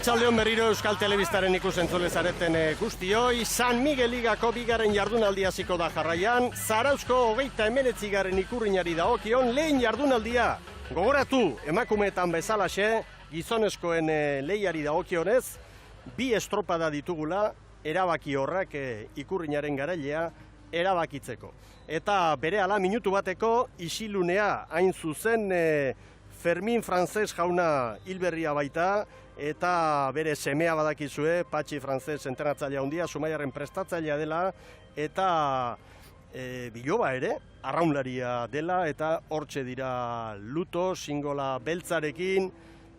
Arratsaldeon berriro Euskal Telebistaren ikusentzule zareten guztioi, San Miguel Ligako bigarren jardunaldia hasiko da jarraian, Zarauzko 39. ikurrinari dagokion lehen jardunaldia. Gogoratu, emakumeetan bezalaxe, gizonezkoen lehiari dagokionez, bi estropada ditugula erabaki horrak ikurrinaren garailea erabakitzeko. Eta berehala minutu bateko isilunea hain zuzen Fermin Frances jauna hilberria baita, eta bere semea badakizue, Patxi Frances entrenatzailea handia, Zumaiaren prestatzailea dela, eta biloba ere, arraunlaria dela, eta hortxe dira luto, singola beltzarekin,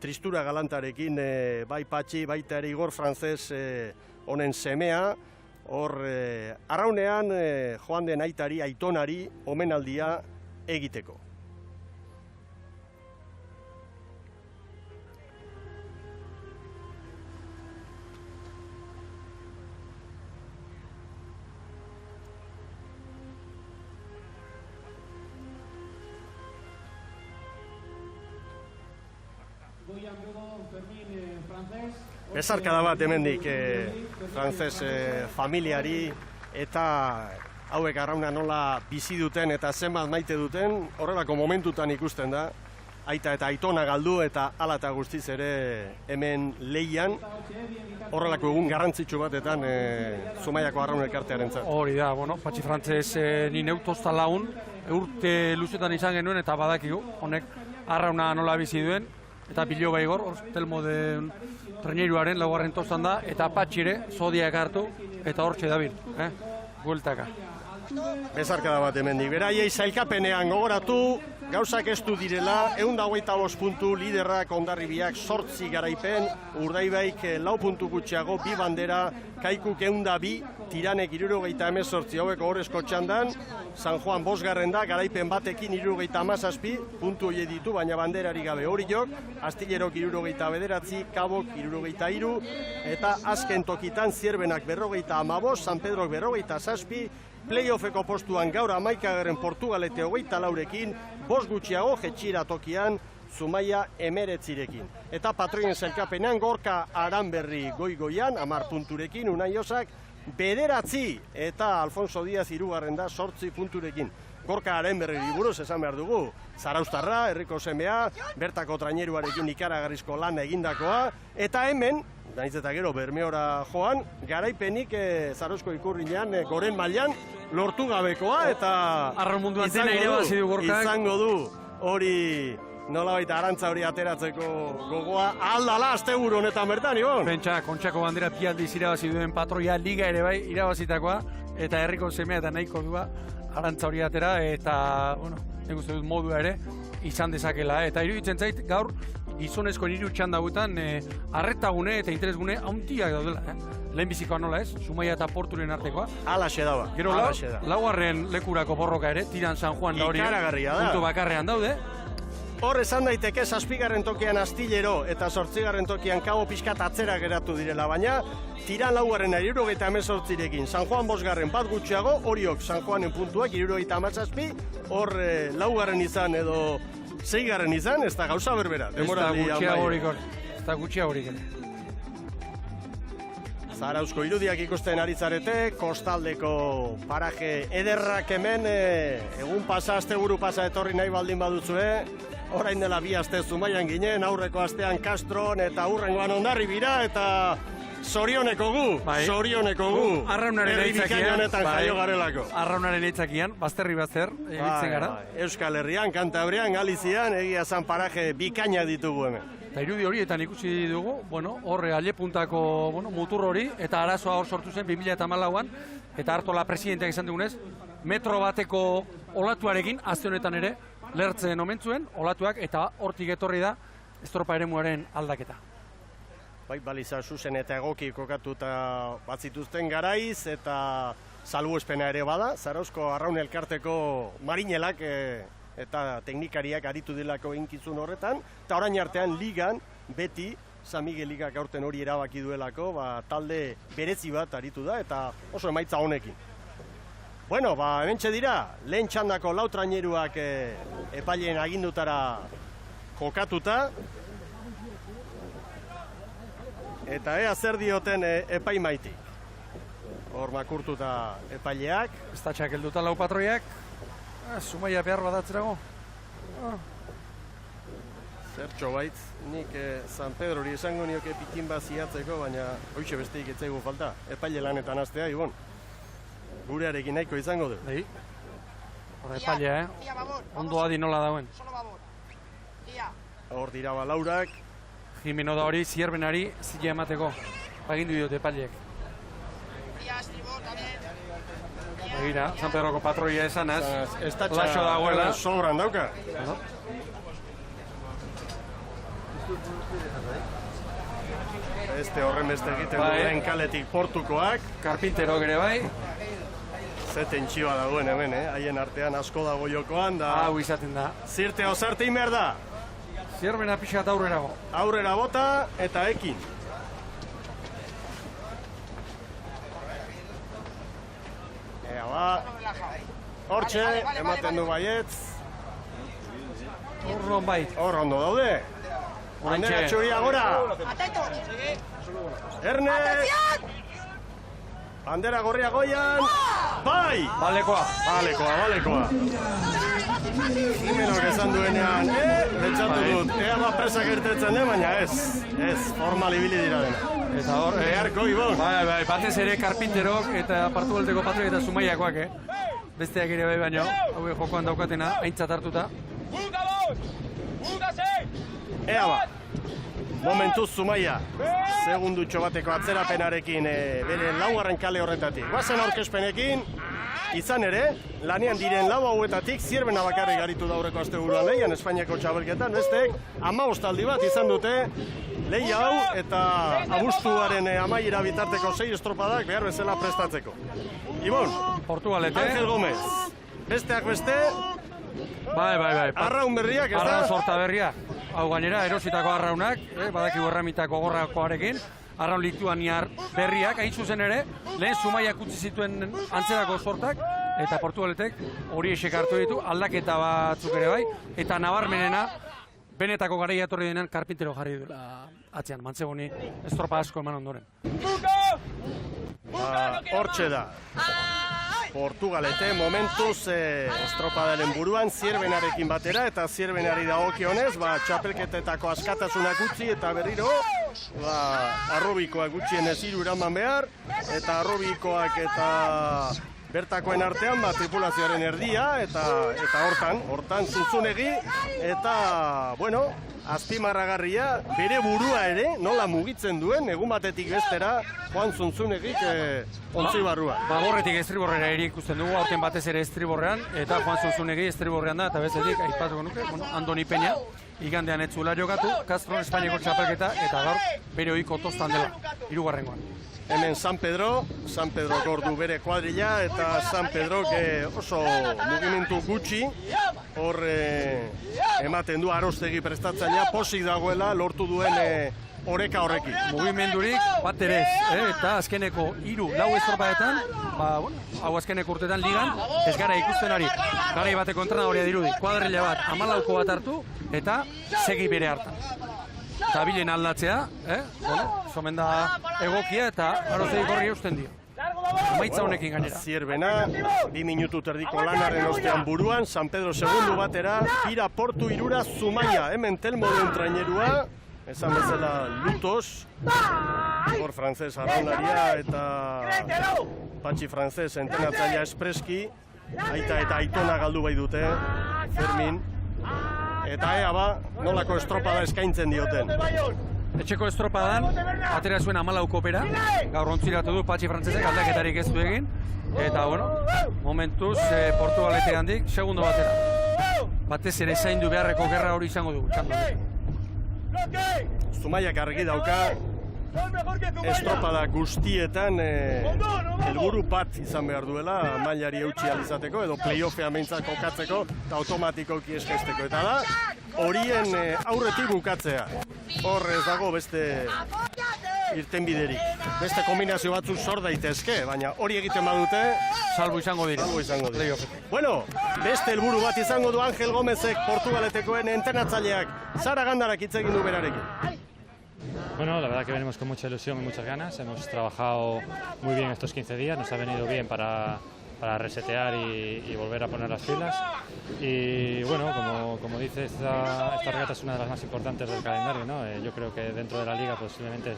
tristura galantarekin, bai Patxi, baita ere Igor Frances honen semea, hor arraunean joan den aitari, aitonari, omenaldia egiteko. Bezarkada bat hemendik Frances familiari eta hauek arrauna nola bizi duten eta zenbat maite duten, horrelako momentutan ikusten da. Aita eta aitona galdu eta hala eta guztiz ere hemen lehian horrelako egun garrantzitsu batetan Zumaiako arraun elkartearentzat. Hori da, Patxi Frances ni neutozta lagun, urte luzetan izan genuen eta badakigu, honek arrauna nola bizi duen, eta biloba Igor, Telmo den traineruaren laugarren tostan da, eta Patxi ere zodiak hartu, eta hortxe dabil, bueltaka. Bezarkada bat hemendik, beraiei sailkapenean gogoratu, gauzak ez du direla, 125 puntu, liderrak Hondarribiak 8 garaipen, Urdaibaik 4 puntu gutxiago, 2 bandera, Kaikuk 102, Tiranek 78 hauek ohorezko txandan, San Juan 5. da, garaipen batekin 77 puntu horiek ditu, baina banderari gabe hori jok, Astillerok 79, Kabok 73, eta azken tokitan Zierbenak 55, San Pedrok 57, playoffeko postuan gaur 11. Portugalete 24rekin, 5 gutxiago jetxira tokian Zumaia 19rekin. Eta patroien sailkapenean Gorka Aranberri goigoian 10 punturekin, Unai Osak 9 eta Alfonso Díaz 3. da 8 punturekin. Gorka Aranberri buruz esan behar dugu, Zarauztarra, herriko semea, bertako traineruarekin ikaragarrizko lan egindakoa, eta hemen, naiz eta gero Bermeora joan, garaipenik Zarauzko ikurrinean, goren mailan lortu gabekoa, eta arraun munduan dena irabazi du Gorkak. Izango du hori nolabait arantza hori ateratzeko gogoa aldala asteburu honetan bertan, Ibon? Pentsa, Kontxako bandera pialdiz irabazi duen patroia, liga ere bai irabazitakoa, eta herriko semea eta nahiko dua arantza hori atera, eta, nik uste dut modua ere, izan dezakela. Eta iruditzen zait, gaur, gizonezko hiru txanda hauetan, arretagune eta interesgune handiak daudela. Lehenbizikoa nola ez, Zumaia eta Porturen artekoa. Alaxe daba. Gero laugarren lekurako borroka ere, Tiran San Juan da hori. Ikaragarria da. Puntu bakarrean daude. Hor esan daiteke 7. tokian Astillero eta 8. tokian Kabo pixkat atzera geratu direla, baina Tiran 78rekin, San Juan 5. bat gutxiago, horiok San Juanen puntuak 77, hor 4. izan edo 6. izan, ez da gauza berbera. Ez da gutxia horik ere. Zarauzko irudiak ikusten ari zarete, kostaldeko paraje ederrak hemen, egun pasa, asteburu pasa etorri nahi baldin baduzue, orain dela 2 aste Zumaian ginen, aurreko astean Castron eta hurrengoan Hondarribira, eta zorioneko gu, arraunaren herribikain honetan jaio garelako. Arraunaren eitzakian, bazterri ibiltzen gara. Euskal Herrian, Kantabrian, Galizian, egia zan paraje bikaina ditugu hemen. Eta irudi horietan ikusi dugu, horre alepuntako mutur hori, eta arazoa hor sortu zen 2014an, eta Artola presidenteak izan dugunez, metro bateko olatuarekin, azte honetan ere, lertzen omentzuen, olatuak, eta hortik etorri da, estropa eremuaren aldaketa. Bai, baliza zuzen eta egoki kokatuta bat zituzten garaiz, eta salbuespena ere bada, Zarauzko arraun elkarteko marinelak eta teknikariak aritu dilako inkizun horretan, eta orain artean ligan, beti, San Miguel Ligak aurten hori erabaki duelako, talde berezi bat aritu da, eta oso emaitza honekin. Bueno, hementxe dira, lehen txandako 4 traineruak epaileen agindutara jokatuta. eta ea zer dioten epaimaitik. Hor makurtuta epaileak. Ez da txakelduta lau patroiak. Zumaia behar badatzerago. Zertxo baitz, nik San Pedrori esango nioke pikin bat ziatzeko, baina hoxe besteik etzaigu falta. Epaile lanetan hastea, Ibon. Gurearekin nahiko izango du. Bai. Hora epailea, Ondo adi nola dauen. Hor dira balaurak. Jimeno da hori, zierbenari zile emateko. Pagindu diote epaileek. Begira, San Pedroko patroia esanaz, laxo dagoela. Sobran dauka. Beste horren beste egiten duen kaletik portukoak. Karpinterok ere bai. Ze tentsioa dagoen hemen, haien artean asko dago jokoan da. Hau izaten da. Zirte osarte inber da. Zierbena pixat aurrerago. Aurrera bota eta ekin. Ea ba. Hortxe, ematen du baietz. Horron bait. Hor ondo daude. Bandera txuria gora. Erne. Bandera gorria goian. Bai! Balekoa. Balekoa. Jimenok esan duenean, pentsatu dut, ea bat presak irtetzen den, baina ez, formal ibili dira dena. Eta hor, Beharko, Ibon. Bai, batez ere karpinterok eta Portugalteko patroi eta Zumaiakoak, Besteak ere bai baino, hau jokoan daukatena, aintzat hartuta. Ea ba, momentuz Zumaia, segundutxo bateko atzerapenarekin bere laugarren kale horretatik. Guazen aurkezpenekin, izan ere, lanean diren lau hauetatik Zierbena bakarrik garitu da aurreko asteburuan lehian Espainiako txabelketan, bestek 15 aldi bat izan dute lehia hau eta abuztuaren amaiera bitarteko 6 estropadak behar bezala prestatzeko. Ibon, Portugalete. Angel Gomez, besteak beste, Bai. arraun berriak, ez da? Arraun sorta berria. Hau gainera, erositako arraunak, badakigu erramitako gorrakoarekin, arraun lituaniar berriak, hain zuzen ere, lehen Zumaiak utzi zituen antzerako sortak, eta Portugaletek hori esek hartu ditu, aldaketa batzuk ere bai, eta nabarmenena, benetako garaia etorri denean, karpintero jarri duela atzean, Mantzegoni estropa asko eman ondoren. Hortxe da. Portugalete momentuz estropadaren buruan Zierbenarekin batera eta Zierbenari dagokionez txapelketetako askatasunak utzi eta berriro arrobikoak gutxienez 3 eraman behar eta arrobikoak eta bertakoen artean tripulazioaren erdia eta hortan Zunzunegi eta azpimarragarria bere burua ere nola mugitzen duen egun batetik bestera Juan Zunzunegik ontzi barrua. Bagorretik estriborrera ere ikusten dugu, aurten batez ere estriborrean, eta Juan Zunzunegi estriborrean da, eta bestetik aipatuko nuke, Andoni Peña, igandean ez zuela jokatu, Castro Espainiako txapelketa, eta gaur bere ohiko tostan dela, 3. Hemen San Pedro gordu bere kuadrilla, eta San Pedro oso mugimendu gutxi, hor ematen du arostegi prestatzailea, posik dagoela lortu duen oreka horrekin. Mugimendurik bat ere eta azkeneko 3-4 estropadetan, hau azkeneko urtetan ligan, ez gara ikusten ari. Garai bateko entrenadorea dirudi, kuadrilla bat, 14 bat hartu, eta segi bere hartan. Eta bilen aldatzea, somen da egokia eta arozegi gorri eusten dio. Maitza honekin gainera. Zierbena, 2 minutu terdiko lanaren ostean buruan, San Pedro segundu batera, Pira Portu 3 Zumaia, hemen Telmo den trainerua, esan bezala Lutos, hor frantzes arraunaria eta Patxi frantzes entrenatzailea espreski, aita eta aitona galdu bai dute, Fermin, eta ea nolako estropada eskaintzen dioten. Etxeko estropadan, atera zuen 14 kopera, gaur ontziratu du Patxi frantzesek aldaketarik ez du egin, eta momentuz Portugalete handik, segundo batera. Batez ere zaindu beharreko gerra hori izango dugu, txandonekin. Zumaiak argi dauka estropada guztietan helburu bat izan behar duela mailari eutsi izateko edo playoffea behintzat kokatzeko eta automatikoki eskaizteko eta da horien aurretik bukatzea. Hor ez dago beste irtenbiderik. Beste kombinazio batzuk sor daitezke, baina hori egiten badute salbo izango dira. Bueno, beste helburu bat izango du Angel Gomezek Portugaletekoen entrenatzaileak Zara Gandarak hitz egin du berarekin. Bueno, la verdad que venimos con mucha ilusión y muchas ganas. Hemos trabajado muy bien estos 15 días, nos ha venido bien para resetear y volver a poner las pilas. Y bueno, como dices, esta regata es una de las más importantes del calendario, ¿no? Yo creo que dentro de la liga posiblemente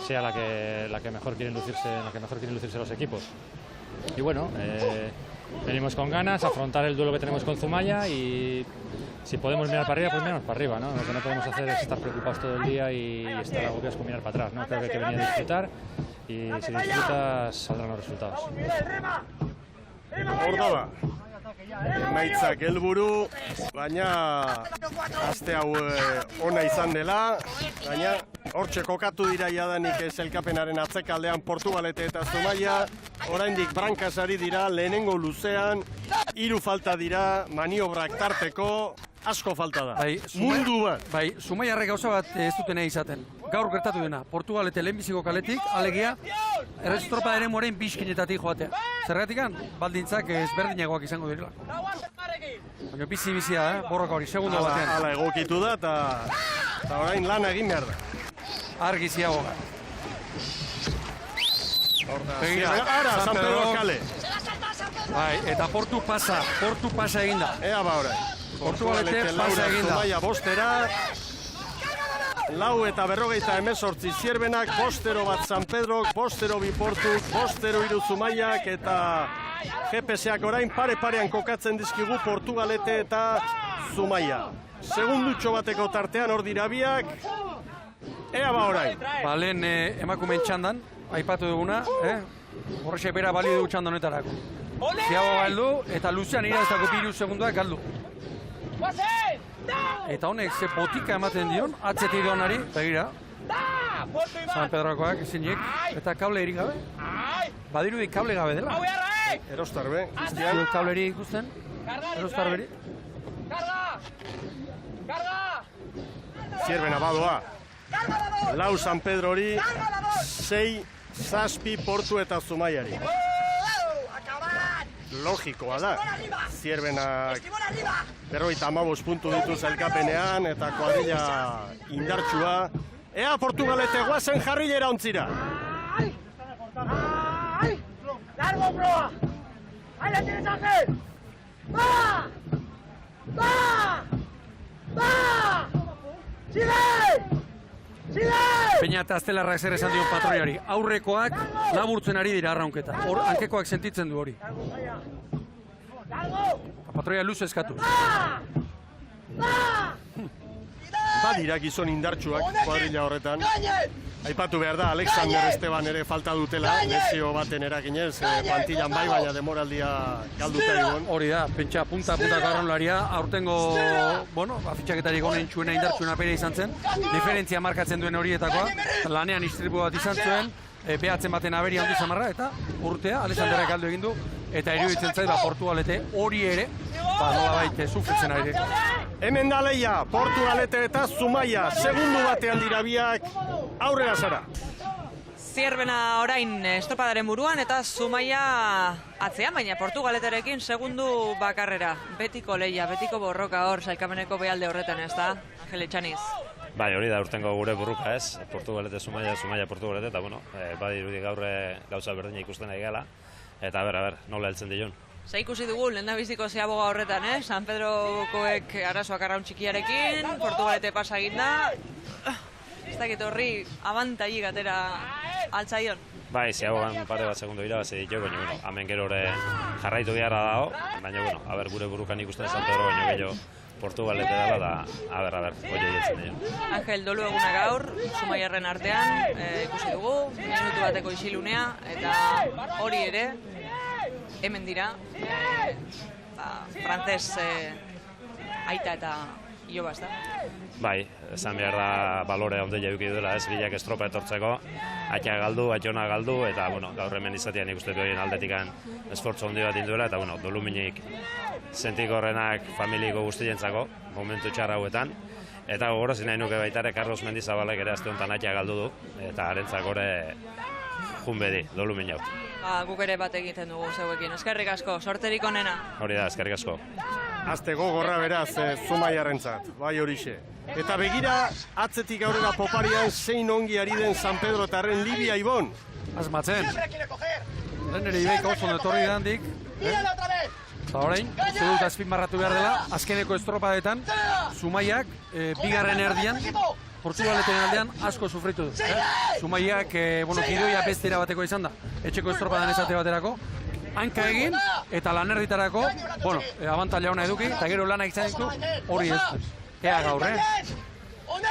sea la que mejor quieren lucirse los equipos. Y bueno, venimos con ganas a afrontar el duelo que tenemos con Zumaya y si podemos mirar para arriba, pues miramos para arriba, ¿no? Lo que no podemos hacer es estar preocupados todo el día y estar agobiados con mirar para atrás, ¿no? Creo que hay que venir a disfrutar y si disfrutas saldrán los resultados. Ordaba, emaitzak helburu, baina aste hau ona izan dela, baina hortxe kokatu dira jadanik sailkapenaren atzekaldean Portugalete eta Zumaia, oraindik brankaz ari dira, lehenengo luzean, 3 falta dira, maniobrak tarteko, asko falta da. Mundu bat. Bai, Zumaiarrek gauza bat ez dutena izaten. Gaur gertatu dena, Portugalete lehenbiziko kaletik, alegia, errestropadaren morein bizkinetatik joatea. Zergatikan, baldintzak ezberdinagoak izango direla. Baina bizi-bizia, borroka hori, segundo batean. Hala egokitu da, eta orain lan egin behar da. Argi ziago gara. Ara, San Pedro kale. Bai, eta portu pasa eginda. Ea ba orain. Portugalete pasa eginda. Zumaia bostera. 4 eta 58 Zierbenak, 5-0 bat San Pedrok, 5-0 bi Portuk, 5-0 3 Zumaiak eta GPS-ak orain pare-parean kokatzen dizkigu Portugalete eta Zumaia. Segundutxo bateko tartean hor dira biak. Ea ba orain. Ba, lehen emakumeen txandan, aipatu duguna, horrexe bera balio dugu txandan honetarako. Ziago galdu eta luzean iraztako 2 segunduak galdu. Eta honek ze botika ematen dion, atzetik doanari, begira. San Pedrokoak ezinik, eta kable erik gabe. Badirudi kable gabe dela. Erostarbe. Kableri ikusten, erostarberi. Zierbena badoa. 4 San Pedrori, 6 Zazpi Portu eta Zumaiari. Logikoa da. Zierbenak 55 puntu ditu zailkapenean eta kuadrilla indartsua. Ea Portugalete guazen jarrilera ontzira. Largo proa. Ahí la tienes Ángel. Va. Va. Va. Sigue. Peña eta Aztelarrak zer esan dion patroiari. Aurrekoak laburtzen ari dira arraunketa. Hor, hankekoak sentitzen du hori. Patroia luz eskatu. Badira gizon indartsuak kuadrilla horretan. Aipatu behar da, Alexander Esteban ere falta dutela, lezio baten eraginez, plantillan bai, baina demoraldia galduta egon. Hori da, pentsa punta-puntako arraunlaria, aurtengo, fitxaketarik honen txuena indartsuena pere izan zen, diferentzia markatzen duen horietakoa, lanean istripu bat izan zuen, behatzen baten aberi handi zamarra, eta urtea, Alexanderrek galdu egin du, eta iruditzen zait, Portugalete hori ere, nolabait sufritzen ari. Hemen da leia, Portugalete eta Zumaia, segundu batean dira biak, aurrera zara. Zierbena orain estropadaren buruan eta Zumaia atzean, baina Portugaleterekin segundu bakarrera. Betiko leia, betiko borroka hor, sailkameneko behalde horretan, ez da, Angel Etxaniz? Bai, hori da urtengo gure burruka ez, Portugalete, Zumaia, Portugalete, eta badirudi gaur gauza berdina ikusten ari gala, eta nola heltzen dion. Zer ikusi dugu, lehendabiziko zeaboga horretan, San Pedrokoek arazoak arraun txikiarekin, Portugalete pasa eginda, ez dakit horri abantaillik atera altzaion. Bai, zeabogan pare bat segundu irabazi ditu, baina hemen gero jarraitu beharra dago, baina gure burrukan ikusten San Pedro baino gehiago Portugalete dela da, hori egitzen dion. Angel, dolu eguna gaur, Zumaiarren artean, ikusi dugu, minutu bateko isilunea, eta hori ere, hemen dira, frantzes aita eta iloba, ez da? Bai, esan behar da balore ondila eduki duela, ez bilak estropa etortzeko, atia galdu, ationa galdu, eta gaur hemen izatean ikustetu horien aldetikan esfortzu handi bat induela, eta doluminik zentik horrenak familiko guztientzako, momentu txarra hauetan, eta gogorozin nahi nuke baitare Carlos Mendizabalek ere azte honetan atia galdu du, eta harentzako ere junbedi, dolumin jau. Guk ere bat egiten dugu zeuekin. Eskerrik asko, sorterik onena. Hori da, eskerrik asko. Azte gogorra beraz Zumaiarrentzat, bai horixe. Eta begira, atzetik aurrera poparian zein ongi ari den San Pedro tarren Libia Ibon. Asmatzen. Lehen ere Ibeik oso netorri dandik. Eta orain, uste dut azpimarratu behar dela, azkeneko estropadetan, Zumaiak bigarren erdian, Portugaleten aldean asko sufritu du. Zumaiak, gidoia beste bateko izan da, etxeko estropadan esate baterako, hanka egin eta lanerditarako, abantaila ona eduki, eta gero lana izan ditu hori ez. Ea gaur,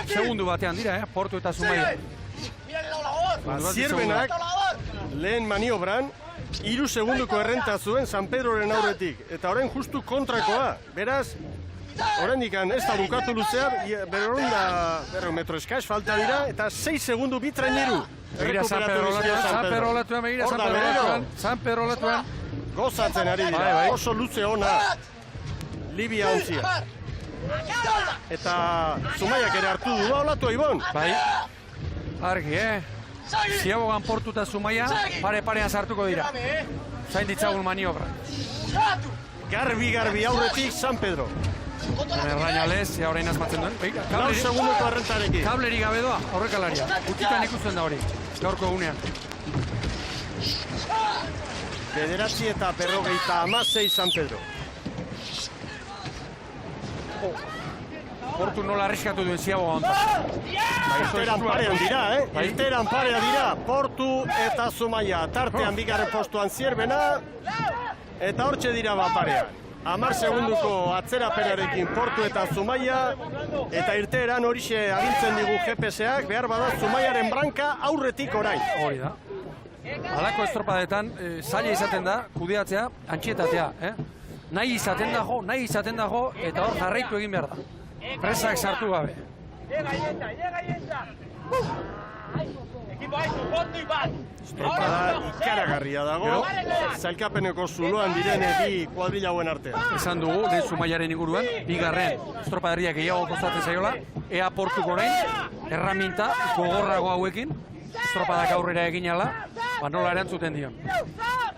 segundu batean dira, Portu eta Zumaia. Zierbenak lehen maniobran, 3 segunduko errenta zuen San Pedroren aurretik, eta orain justu kontrakoa, beraz, oraindik ez da bukatu luzear, 200 metro eskaz falta dira, eta 6 segundu bitraineru. Begira San Pedro olatuan, begira San Pedro olatuan. Gozatzen ari dira, oso luze ona Libia ontzia. Eta Zumaiak ere hartu du olatua Ibon. Bai, argi, Ziabogan Portu eta Zumaia pare-parean sartuko dira. Zain ditzagun maniobra. Garbi aurretik San Pedro. Errainalez, orain asmatzen duen. 4 segunduko errentarekin. Kableri gabe doa, aurrekalaria. Gutikan ikusten da hori, gaurko egunean. 9:56 San Pedro. Portu nola arriskatu duen Ziaboga ontak. Irteran parean dira, Irteran parean dira, Portu eta Zumaia. Tartean bigarren postuan Zierbena, eta hortxe dira parean. 10 segunduko atzerapenarekin Portu eta Zumaia, eta irteeran horixe agintzen digu GPS-ak, behar bada Zumaiaren branka aurretik orain. Hori da. Halako estropadetan, zaila izaten da, kudeatzea, antxietatea. Nahi izaten dago, eta hor jarraitu egin behar da. Presak sartu gabe. Estropada ikaragarria dago, zailkapeneko zuloan diren bi kuadrilla hauen artean. Esan dugu, lehen Zumaiaren inguruan, bigarren estropaderriak gehiago kostatzen zaiola, ea Portuko orain, erraminta gogorrago hauekin, estropadak aurrera egin ala, nola erantzuten dion.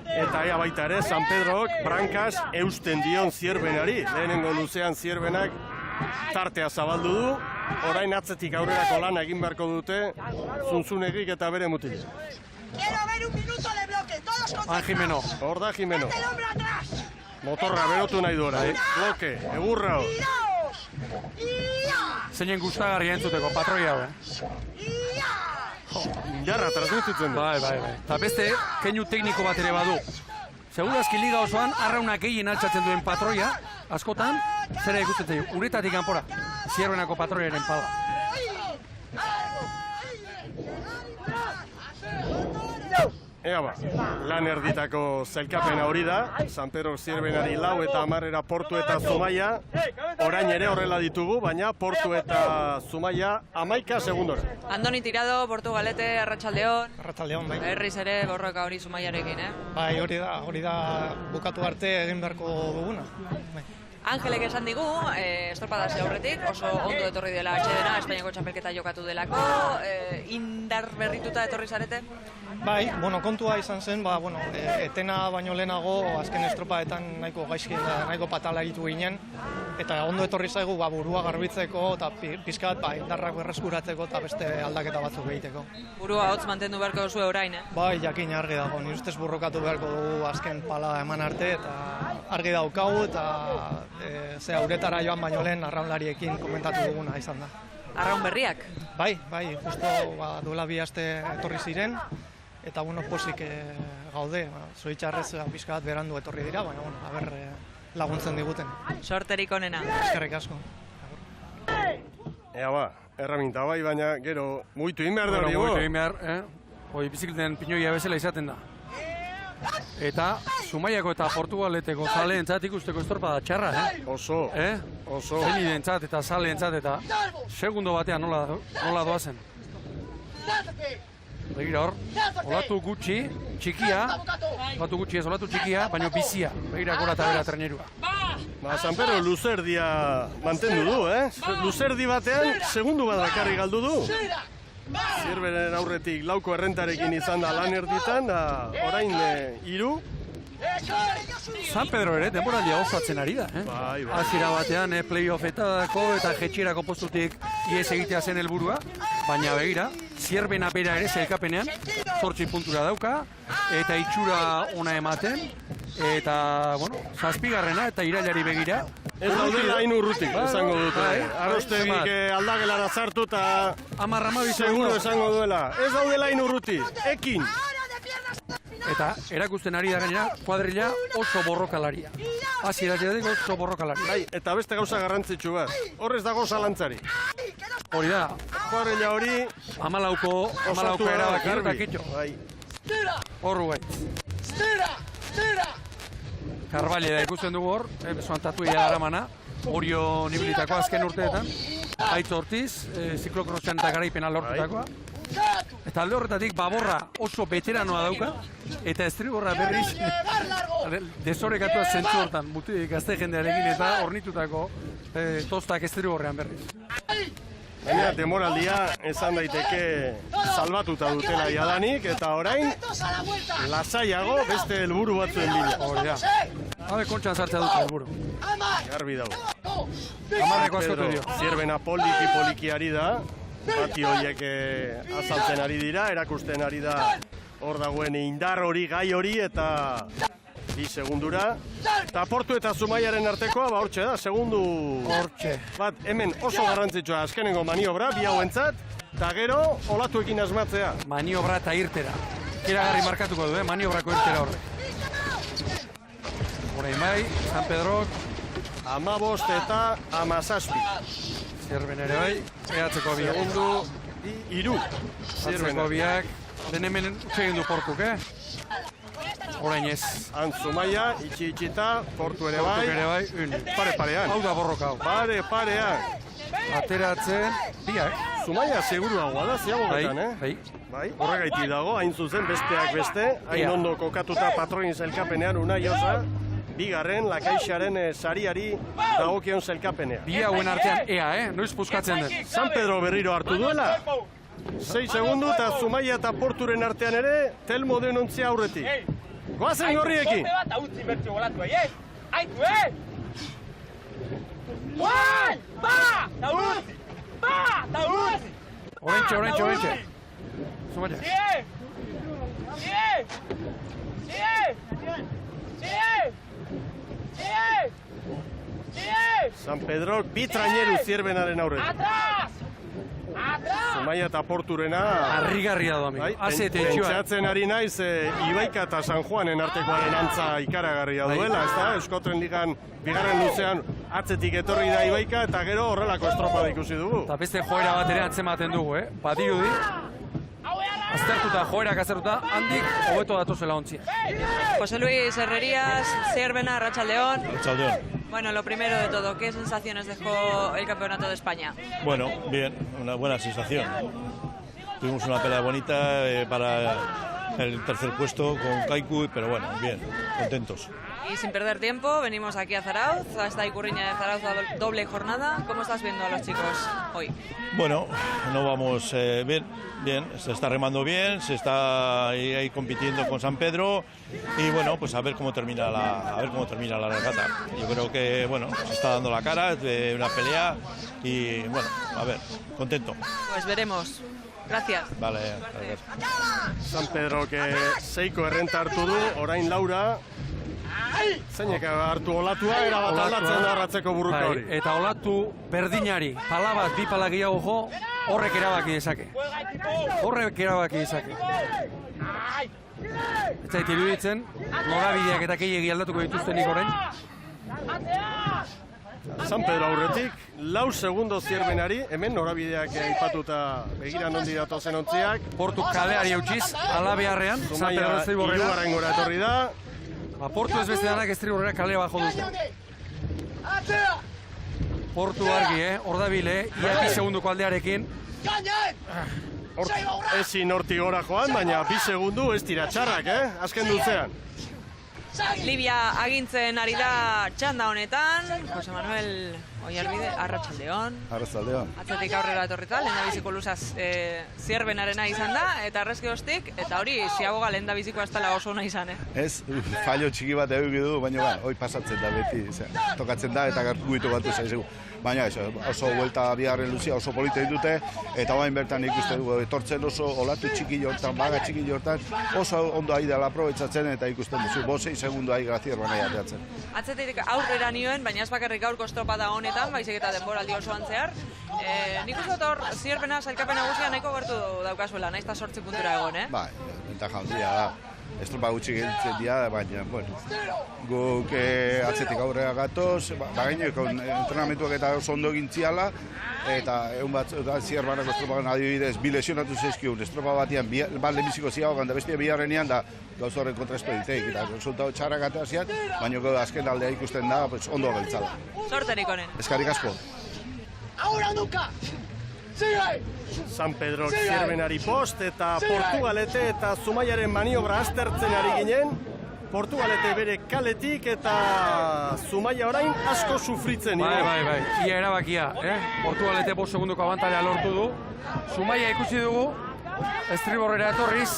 Eta ea baita ere, San Pedrok brankas eusten dion Zierbenari. Lehenengo luzean Zierbenak tartea zabaldu du, orain atzetik aurrerako lana egin beharko dute Zunzunegik eta bere mutil. Quiero ver un minuto de bloque, todos contra Jimeno. Hor da Jimeno. el hombre atrás. Motorra berotu nahi duera, bloke, egurra hor. Zeinen gustagarria entzuteko, patroia hau, Jarra, transmititzen du. Bai. Eta beste, keinu tekniko bat ere badu. Segurazki liga osoan, arraunak egin altxatzen duen patroia, askotan, zera ikusten zaio, uretatik kanpora, Zierbenako patroiaren pala. Ea ba, lan erditako zailkapena hori da, San Pedro Zierbenari 4 eta 10 Portu eta Zumaia, orain ere horrela ditugu, baina Portu eta Zumaia 11 segundora. Andoni Tirado, Portugalete, Arratsaldeon. Arratsaldeon, bai. Berriz ere borroka hori Zumaiarekin, Bai, hori da bukatu arte egin beharko duguna. Bai. Angelek esan digu, estropadazio aurretik, oso ondo etorri dela atxedena, Espainiako txapelketa jokatu delako, indar berrituta etorri zarete? Bai, kontua izan zen, etena baino lehenago, azken estropadetan nahiko gaizki, nahiko patala egitu ginen, eta ondo etorri zaigu burua garbitzeko eta pizkat indarrak berreskuratzeko eta beste aldaketa batzuk egiteko. Burua hotz mantendu beharko duzu orain, Bai, jakin argi dago, nire ustez burrokatu beharko dugu azken pala eman arte, eta argi daukagu, eta uretara joan baino lehen arraunlariekin komentatu duguna izan da. Arraun berriak? Bai, justo duela 2 aste etorri ziren, eta pozik gaude, zoritxarrez pixka bat berandu etorri dira, baina laguntzen diguten. Sorterik onena. Eskerrik asko. Ea ba, erraminta bai, baina gero mugitu egin behar da hori. Mugitu egin behar, hoi bizikleten pinoia bezala izaten da. Eta Zumaiako eta Portugaleteko zaleentzat ikusteko estorpada txarra, Oso. Zenideentzat eta zaleentzat eta segundo batean nola doazen. Begira hor, olatu gutxi, txikia, baina bizia. Begira gora eta bera trenerua. San Pedro luzerdia mantendu du, Luzerdi batean segundu bat bakarrik galdu du. Zierberen aurretik 4 errentarekin izan da lan erditan, orain 3, San Pedro ere, denboraldia osatzen ari da. Bai. Hasiera batean playoffetako eta jetxierako postutik ihes egitea zen helburua, baina begira, Zierbena bera ere sailkapenean 8 puntura dauka, eta itxura ona ematen, eta, bueno, 7. eta irailari begira. Ez daudela hain urrutik, esango dute. Arostegik aldagelara sartu eta 10-12 seguro esango duela. Ez daudela hain urrutik, ekin. Eta erakusten ari da gainera, kuadrilla oso borrokalaria. Hasieratik oso borrokalaria. Bai, eta beste gauza garrantzitsu bat. Horrez dago zalantzari. Hori da, Kuadrilla hori 14 erabaki eta kitxo. Bai. Horru bai. Karbaile da ikusten dugu hor, besoan tatuia daramana, Orio nibilitako azken urteetan. Aitz Ortiz, ziklokrosean eta garaipena lortutakoa. Eta alde horretatik baborra oso veteranoa dauka, eta estriborra berriz desorekatua zentzu hortan, gazte jendearekin eta ornitutako tostak estriborrean berriz. Baina demoraldia esan daiteke salbatuta dutela jadanik, eta orain lasaiago beste helburu batzuen bila. Hori da. Habe kontxan sartzea dut helburu. Garbi dago. 10 askotu dio. Zierbena poliki ari da. Bati horiek azaltzen ari dira, erakusten ari da hor dagoen indar hori, gai hori, eta 2 segundura. Eta Portu eta Zumaiaren artekoa, hortxe da, segundu bat, hemen oso garrantzitsua azkenengo maniobra, bi hauentzat, eta gero olatuekin asmatzea. Maniobra eta irtera. Iragarri markatuko du, maniobrako irtera horrek. Horein bai, San Pedrok. 15 eta 17. Zierben ere bai, ehatzeko biak. Segundu, 3. Atzeko biak, den hemen utsegin du Portuk, Orain ez. Zumaia, itxita, Portu ere bai. Portuk ere bai, Pare-parean. Hau da borroka hau. Pare-parean. Ateratzen, biak. Zumaia seguruagoa da, ziagogetan, Bai, horregaiti dago, hain zuzen besteak beste, hain ondo kokatuta patroin zelkapenean Unai Osa, bigarren Lakaixaren sariari dagokion zelkapenean. Bi hauen artean ea, noiz puskatzen den. San Pedro berriro hartu duela. 6 segundu eta Zumaia eta Porturen artean ere, Telmo denontzia aurretik. Goazen gorriekin! Orentxe. Zumaia. San Pedro bitraineru Zierbenaren aurretik. Zumaia eta Porturena... Harrigarria doa, amigo. Pentsatzen ari naiz, Ibaika eta San Juanen artekoaren antza ikaragarria duela, ez da? Euskotren Ligan bigarren luzean atzetik etorri da Ibaika eta gero horrelako estropada ikusi dugu. Eta beste joera bat ere antzematen dugu, Badirudi. Aztertuta, joerak aztertuta, handik hobeto datozela ontzia. José Luis Herrerías, Zierbena, Arratsaldeon. Arratsaldeon. Bueno, lo primero de todo, ¿qué sensaciones dejó el Campeonato de España? Bueno, bien, una buena sensación. Tuvimos una pelea bonita para el tercer puesto con Kaiku, pero bueno, bien, contentos. Y sin perder tiempo, venimos aquí a Zarauz, a esta Icurriña de Zarauz, doble jornada. ¿Cómo estás viendo a los chicos hoy? Bueno, no vamos bien, se está remando bien, se está ahí compitiendo con San Pedro y bueno, pues a ver cómo termina la regata. Yo creo que bueno, se está dando la cara de una pelea y bueno, a ver, contento. Pues veremos. Gracias. Vale, gracias. San Pedro que seiko errenta hartu du, orain Laura. Zeinek hartu olatua, erabat aldatzen da arratzeko burruka hori. Eta olatu berdinari, pala bat, bi pala gehiago jo, horrek erabaki dezake. Ez zait iruditzen, norabideak eta gehiegi aldatuko dituztenik orain. San Pedro aurretik, 4 segundo Zierbenari, hemen norabideak aipatuta begira nondi datozen ontziak. Portu kaleari eutxiz, alabearrean, San Pedro estriborrera. Hirugarren gora etorri da. Portu ez beste danak estriborrera kalea bajo dute. Portu argi, ordabile, ia 2 segunduko aldearekin. Ezin hortik gora joan, baina 2 segundu ez dira txarrak, azken dutzean. Livia agintzen ari da txanda honetan, Jose Manuel Oiarbide, Arratsaldeon. Arratsaldeon. Atzetik aurrera etorrita, lehendabiziko luzaz Zierbenarena izan da, eta arrezki hostik, eta hori ziaboga lehendabizikoa ez dela oso ona izan, Ez, fallo txiki bat eduki du, baina hoi pasatzen da beti. Tokatzen da eta garkuitu batu zaizu. Baina oso buelta bigarren luzia oso polita ditute, eta bain bertan ikusten dugu etortzen oso olatu txiki hortan, baga txiki hortan, oso ondo ari dela aprobetsatzen eta ikusten duzu, 5 segundu ari gara Zierbenara jateatzen. Atzetik aurrera nioen, baina ez bakarrik gaurko estropada honetan, baizik eta denboraldi osoan zehar. Nik uste dut hor Zierbena sailkapen nagusia nahiko gertu daukazuela, nahiz eta 8 puntura egon, Bai, bentaja handia da. Estropa gutxi gelditzen dira, baina, bueno, guk atzetik aurrera gatoz, gaineko entrenamentuak eta oso ondo egintziala, eta egun bat Zierbenako estropagan adibidez, 2 lesionatu zaizkigun, estropa batean, bat lehenbiziko ziagoan, da bestia biharrenean, da gauz horren kontrastu egiteik, eta resultatu txarrak atazian, baina azken aldea ikusten da, ondo geltzala. Sorterik honen. Eskarrik asko. ¡Ahora nunca! ¡Sigue! San Pedro Zierbenari post eta Portugalete eta Zumaiaren maniobra aztertzen ari ginen. Portugalete bere kaletik eta Zumaia orain asko sufritzen. Bai, ia erabakia, Portugalete 5 segundoko abantaila lortu du. Zumaia ikusi dugu, estriborrera etorriz,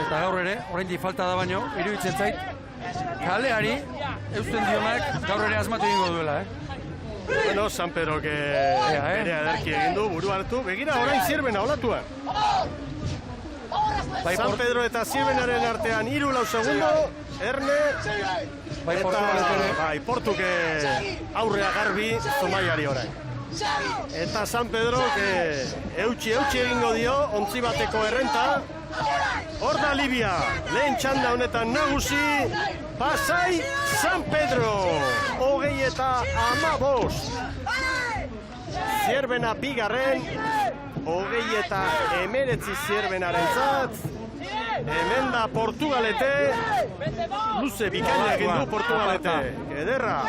eta gaur ere, oraindik falta da baino, iruditzen zait, kaleari eusten dionak gaur ere asmatu egingo duela, Bueno, San Pedro bere aderki egin du, buru hartu. Begira, orain Zierbena olatua. San Pedro eta Zierbenaren artean 3-4 segundo, Erne, eta Portuke aurrea garbi Zumaiari orain. Eta San Pedro eutxi egingo dio, ontzi bateko errenta. Hor da Libia, lehen txanda honetan nagusi, Pasai San Pedro, 25. Zierbena bigarren, 29 Zierbenaren zat. Hemen da Portugalete, luze bikaina egin du Portugalete. Ederra,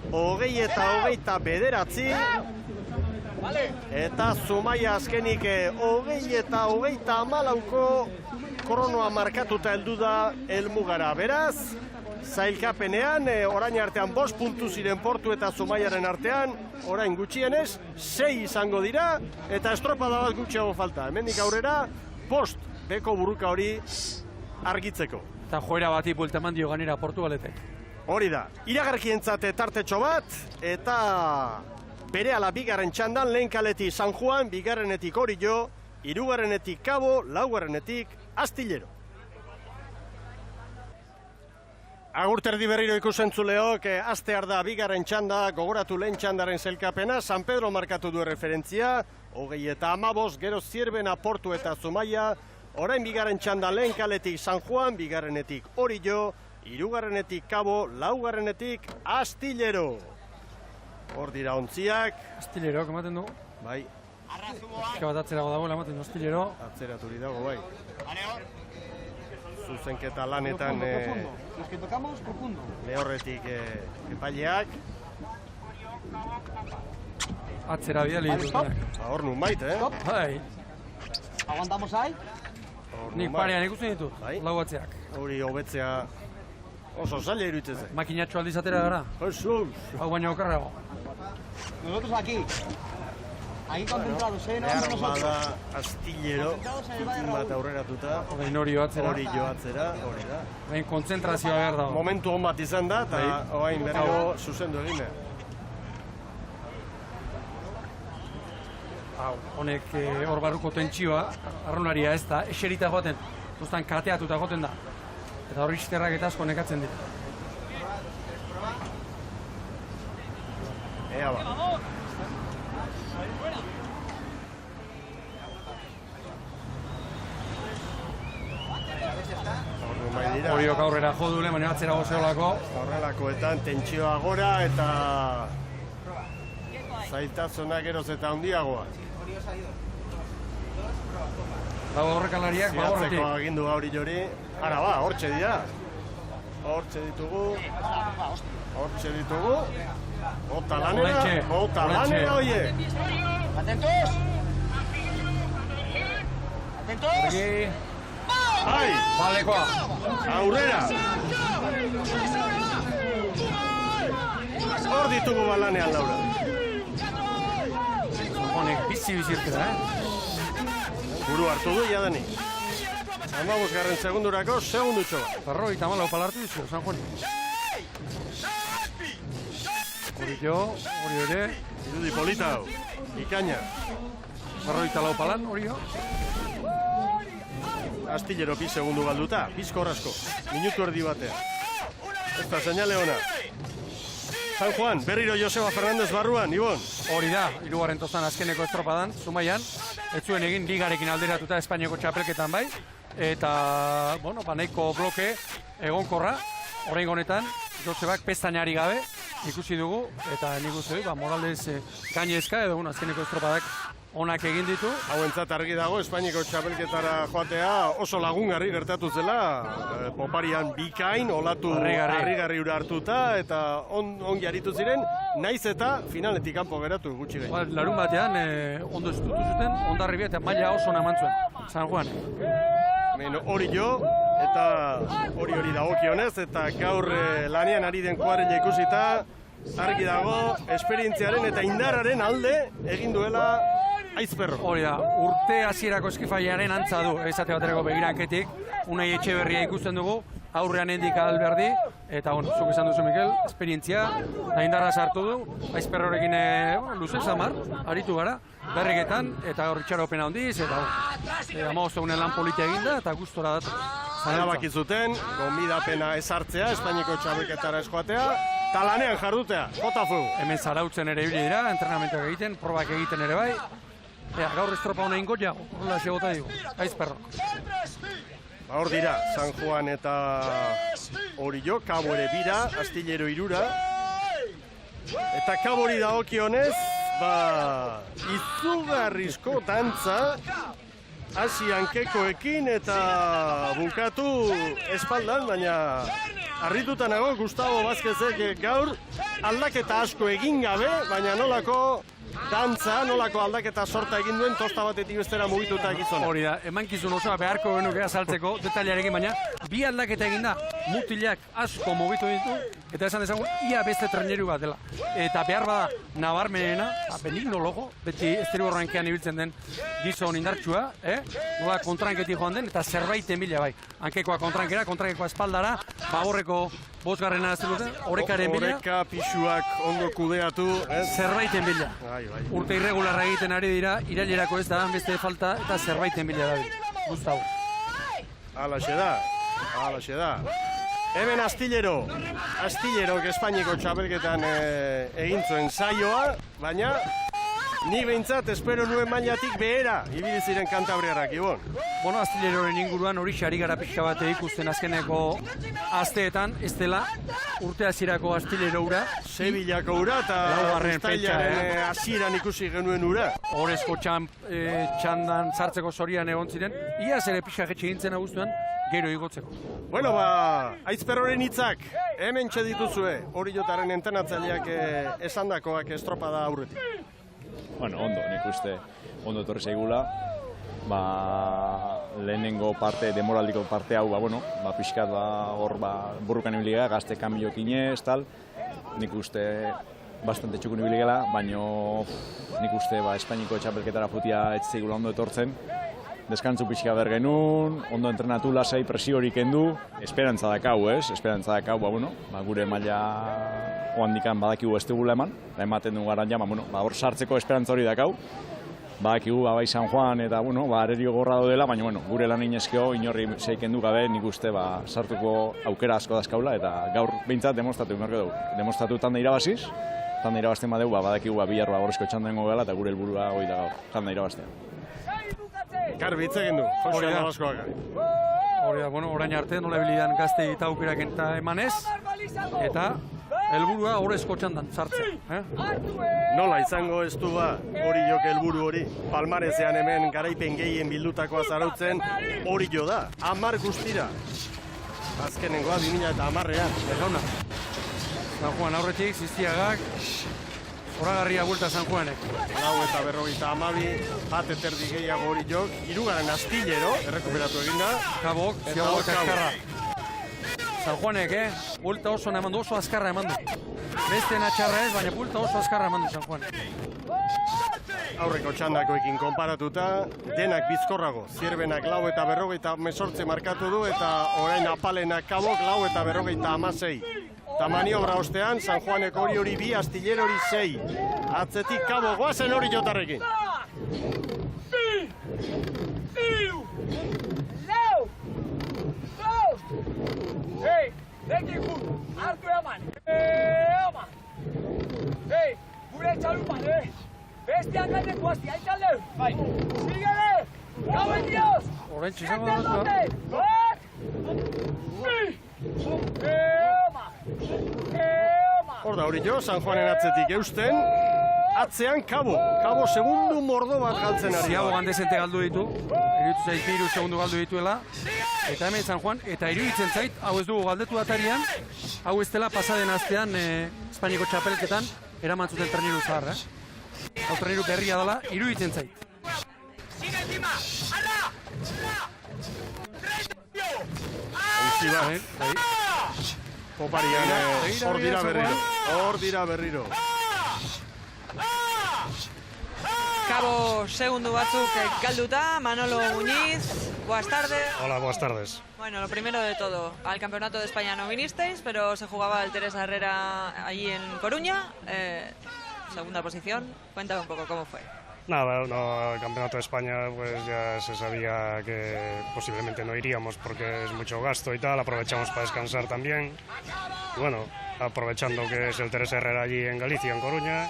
29. Eta Zumaia azkenik 20-24ko koronoa markatuta heldu da helmugara. Beraz, zailkapenean, orain artean 5 puntu ziren Portu eta Zumaiaren artean, orain gutxienez, 6 izango dira, eta estropada bat gutxiago falta. Hemendik aurrera, post beko buruka hori argitzeko. Eta joera bati buelta eman dio ganera Portugaletek. Hori da, iragarkientzat tartetxo bat, eta berehala bigarren txandan, lehen kaleti San Juan, bigarrenetik Orillo, 3. Cabo, 4. Astillero. Agur terdi berriro ikusentzuleok, astear da bigarren txanda, gogoratu lehen txandaren zelkapena, San Pedro markatu du referentzia, 35, gero Zierbena, Portu eta Zumaia, orain bigarren txanda lehen kaletik San Juan, bigarrenetik Orillo, 3. Cabo, 4. Astillero. Hor dira ontziak. Astillero, ematen du. Bai. Pizka bat atzerago dagoela, ematen du Astillero. Atzeraturi dago, bai. Zuzenketa lanetan lehorretik epaileak. Atzera bidali ditutenak. Hor nun bait, Bai. Aguantamos ahí? Nik parean ikusten ditut, lau atzeak. Hori hobetzea oso zaila iruditzen zen. Makinatxo aldiz atera gara. Hau baina okarrago. Nosotros aquí. Ahí concentrados, no nosotros. Bada Astillero, bat aurreratuta. Orillo atzera. Orillo atzera, hori da. Baina kontzentrazioa behar dago. Momentu hon bat izan da, eta oain berriro zuzendu egin. Honek hor barruko tentsioa, arronaria ez da, eserita joaten, duztan kateatuta joaten da. Eta hori izterrak eta asko nekatzen dira. Ea ba. Horiok aurrera jo dule, baina atzera gozeolako. Horrelakoetan tentsioa gora eta zailtasunak geroz eta handiagoa. Dago horrekalariak, bagorretik. Ziatzeko agindu gauri jori. Ara ba, hortxe dira. Hortxe ditugu. Bota lanera, oie. Atentos. Atentos. Ai, balekoa. Aurrera. Hor ditugu balanean, Laura. Honek bizi-bizi irtera, Buru hartu du, jadanik. 15. segundurako, segundutxo bat. 54 palartu dizu, San Juan. Hori ere. Irudi polita hau, ikaina. 54 palan, hori jo. Astillero bi segundu galduta, bizko horrazko. Minutu erdi batean. Ez da, seinale ona. San Juan, berriro Joseba Fernandez barruan, Ibon. Hori da, 3. tostan azkeneko estropadan, Zumaian. Ez zuen egin ligarekin alderatuta Espainiako txapelketan bai. Eta, bueno, nahiko bloke egonkorra. Oraingo honetan, Josebak pestainari gabe ikusi dugu. Eta nik uste du, Morales gainezka edo azkeneko estropadak onak egin ditu. Hauentzat argi dago, Espainiako txapelketara joatea oso lagungarri gertatu zela. Poparian bikain, olatu harrigarri ura hartuta, eta ongi aritu ziren, naiz eta finaletik kanpo geratu gutxi gehi. Larun batean, ondo estutu zuten, Hondarribia eta maila oso naman zuen, San Juan. Hori jo, eta hori dagokionez, eta gaur lanean ari den kuadrilla ikusita, argi dago, esperientziaren eta indarraren alde egin duela Aizperro. Hori da, urte hasierako eskifaiaren antza du, esate baterako begiranketik, Unai Etxeberria ikusten dugu, aurrean hendik Alberdi, eta zuk esan duzu, Mikel, esperientzia, da indarra sartu du, Aizperrorekin luze zamar, aritu gara, berriketan, eta hor itxaropena handiz, eta amagoztegunen lan politia eginda, eta gustora datu. Erabakizuten, gonbidapena ezartzea, Espainiako txapelketara eskoatea, eta lanean jardutea, jota fugu. Hemen zarautzen ere ibili dira, entrenamentuak egiten, probak egiten ere bai. Gaur estropa hona ingo jago, horrela segota digu, Aizperro. Hor dira, San Juan eta Orillo, Kabo ere bira, Astillero irura. Eta Kabori dagokionez, izugarrizko dantza, hasi hankekoekin eta bukatu espaldan, baina harrituta nago Gustavo Vázquezek gaur aldaketa asko egin gabe, baina nolako dantza, nolako aldaketa sorta egin duen tosta batetik bestera mugituta gizona. Hori da, emankizun osoa beharko genuke azaltzeko detailarekin, baina bi aldaketa egin da, mutilak asko mugitu ditu, eta esan dezagun, ia beste treneru bat dela. Eta behar bada, nabarmenena, benigno logo, beti estriborrankean ibiltzen den gizon indartsua, nola kontranketik joan den, eta zerbaiten bila bai. Hankekoa kontrankera, kontrakekoa espaldara, baborreko bosgarrena azteruten, orekaren bila. Oreka pixuak ondo kudeatu. Zerbaiten bila. Urte irregularra egiten ari dira, irailerako ez da, beste falta, eta zerbaiten bila da. Gustavo. Alaxe da. Hemen Astillero, Espainiako txapelketan egin zuen saioa, baina ni behintzat espero nuen mailatik behera ibili ziren kantabriarrak, Ibon. Bueno, Astilleroren inguruan hori xari gara pixka bat ikusten azkeneko asteetan, ez dela urte hasierako Astillero ura. Sevillako ura eta uztailaren hasieran ikusi genuen ura. Horezko txandan sartzeko zorian egon ziren, iaz ere pixka jetxe gintzen abuztuan, gero igotzeko. Bueno, Aizperroren hitzak hemen dituzue, Orillotaren entrenatzaileak esandakoak estropada aurretik. Bueno, ondo, nik uste ondo etorri zaigula. Lehenengo parte, demoraldiko parte hau, pixkat hor burrukan ibili gara, gazte kanbiokinez, tal. Nik uste bastante txukun ibili gara, baina nik uste Espainiko txapelketara jutia ez zaigula ondo etortzen. Deskantzu pixka bergenun, ondo entrenatu lasai presiorik endu, esperantza dakau, Esperantza dakau, gure maila oandikan badakigu ez dugula ematen dugu garan jama, hor sartzeko esperantza hori dakau. Badakigu, bai San Juan eta, arerio gorra dela, baina, gure lan inezkeo, inorri zeiken du gabe, nik uste, sartuko aukera asko dazkaula, eta gaur behintzat demostratu inorko dugu. Demostratu tanda irabaziz, tanda irabazten badegu, badakigu, bihar gorezko txandengo gela, eta gure helburua hori da gaur, tanda irabaztea. Garbi hitz egin du, Jose Alabazkoak. Hori da, orain arte, nola bilidan gazte eta aukerak eta emanez, eta helburua horrezko txandan sartzen. Nola izango ez du Orillok helburu hori? Palmarezean hemen garaipen gehien bildutakoa zarautzen Orillo da, 10 guztira. Azkenengoa 2010ean. Errauna. San Juan aurretik, Ziztiagak, Horagarria buelta San Juanek. 4:52, bat eterdi gehiago Orillok, 3. Astillero, errekuperatu eginda. Kabok, Ziago Kaskarra. San Juanek, bulta oso eman du, oso azkarra eman du. Beste natxarra ez, baina bulta oso azkarra eman du San Juan. Aurreko txandakoekin konparatuta, denak bizkorrago. Zierbenak 4:40 markatu du, eta orain Apalenak Kabok 4:56. Eta maniobra ostean, San Juanek hori 2, Astillero hori 6. Atzetik Kabok, goazen hori jotarrekin. Hei, rekin gut, hartu eman, eman. Hei, gure txalupan, bestian gaine guazti, aitzaldeu. Bai. Sigele, gauen dios. Horrentxe izango da dutua. Hor da hori jo, San Juanen atzetik eusten, atzean Kabo. Kabo segundu mordo bat galtzen ari. Ziago gandezente galdu ditu, iruditu zait 3 segundu galdu dituela. Eta hemen San Juan, eta iruditzen zait, hau ez dugu galdetu atarian, hau ez dela pasaden astean Espainiako txapelketan eraman zuten treniru zahar, Hau treniru berria dela, iruditzen zait. Ontzi bat, Poparian, hor dira berriro. Kabo segundu batzuk galduta, Manolo Muñiz, buenas tardes. Hola, buenas tardes. Bueno, lo primero de todo, al Campeonato de España no vinisteis, pero se jugaba el Teresa Herrera allí en Coruña, segunda posición. Cuéntame un poco cómo fue. Nada, no, el Campeonato de España pues ya se sabía que posiblemente no iríamos porque es mucho gasto y tal, aprovechamos para descansar también. Bueno, aprovechando que es el Teresa Herrera allí en Galicia, en Coruña,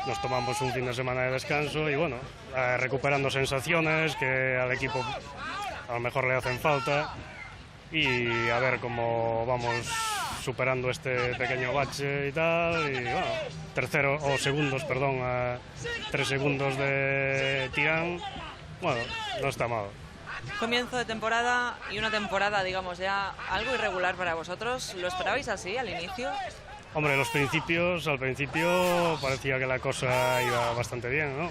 nos tomamos un fin de semana de descanso y bueno, recuperando sensaciones que al equipo a lo mejor le hacen falta y a ver cómo vamos superando este pequeño bache y tal, y bueno, segundos, a 3 segundos de Tirán, bueno, no está mal. Comienzo de temporada y una temporada, digamos, ya algo irregular para vosotros. ¿Lo esperabais así al inicio? Hombre, al principio parecía que la cosa iba bastante bien, ¿no?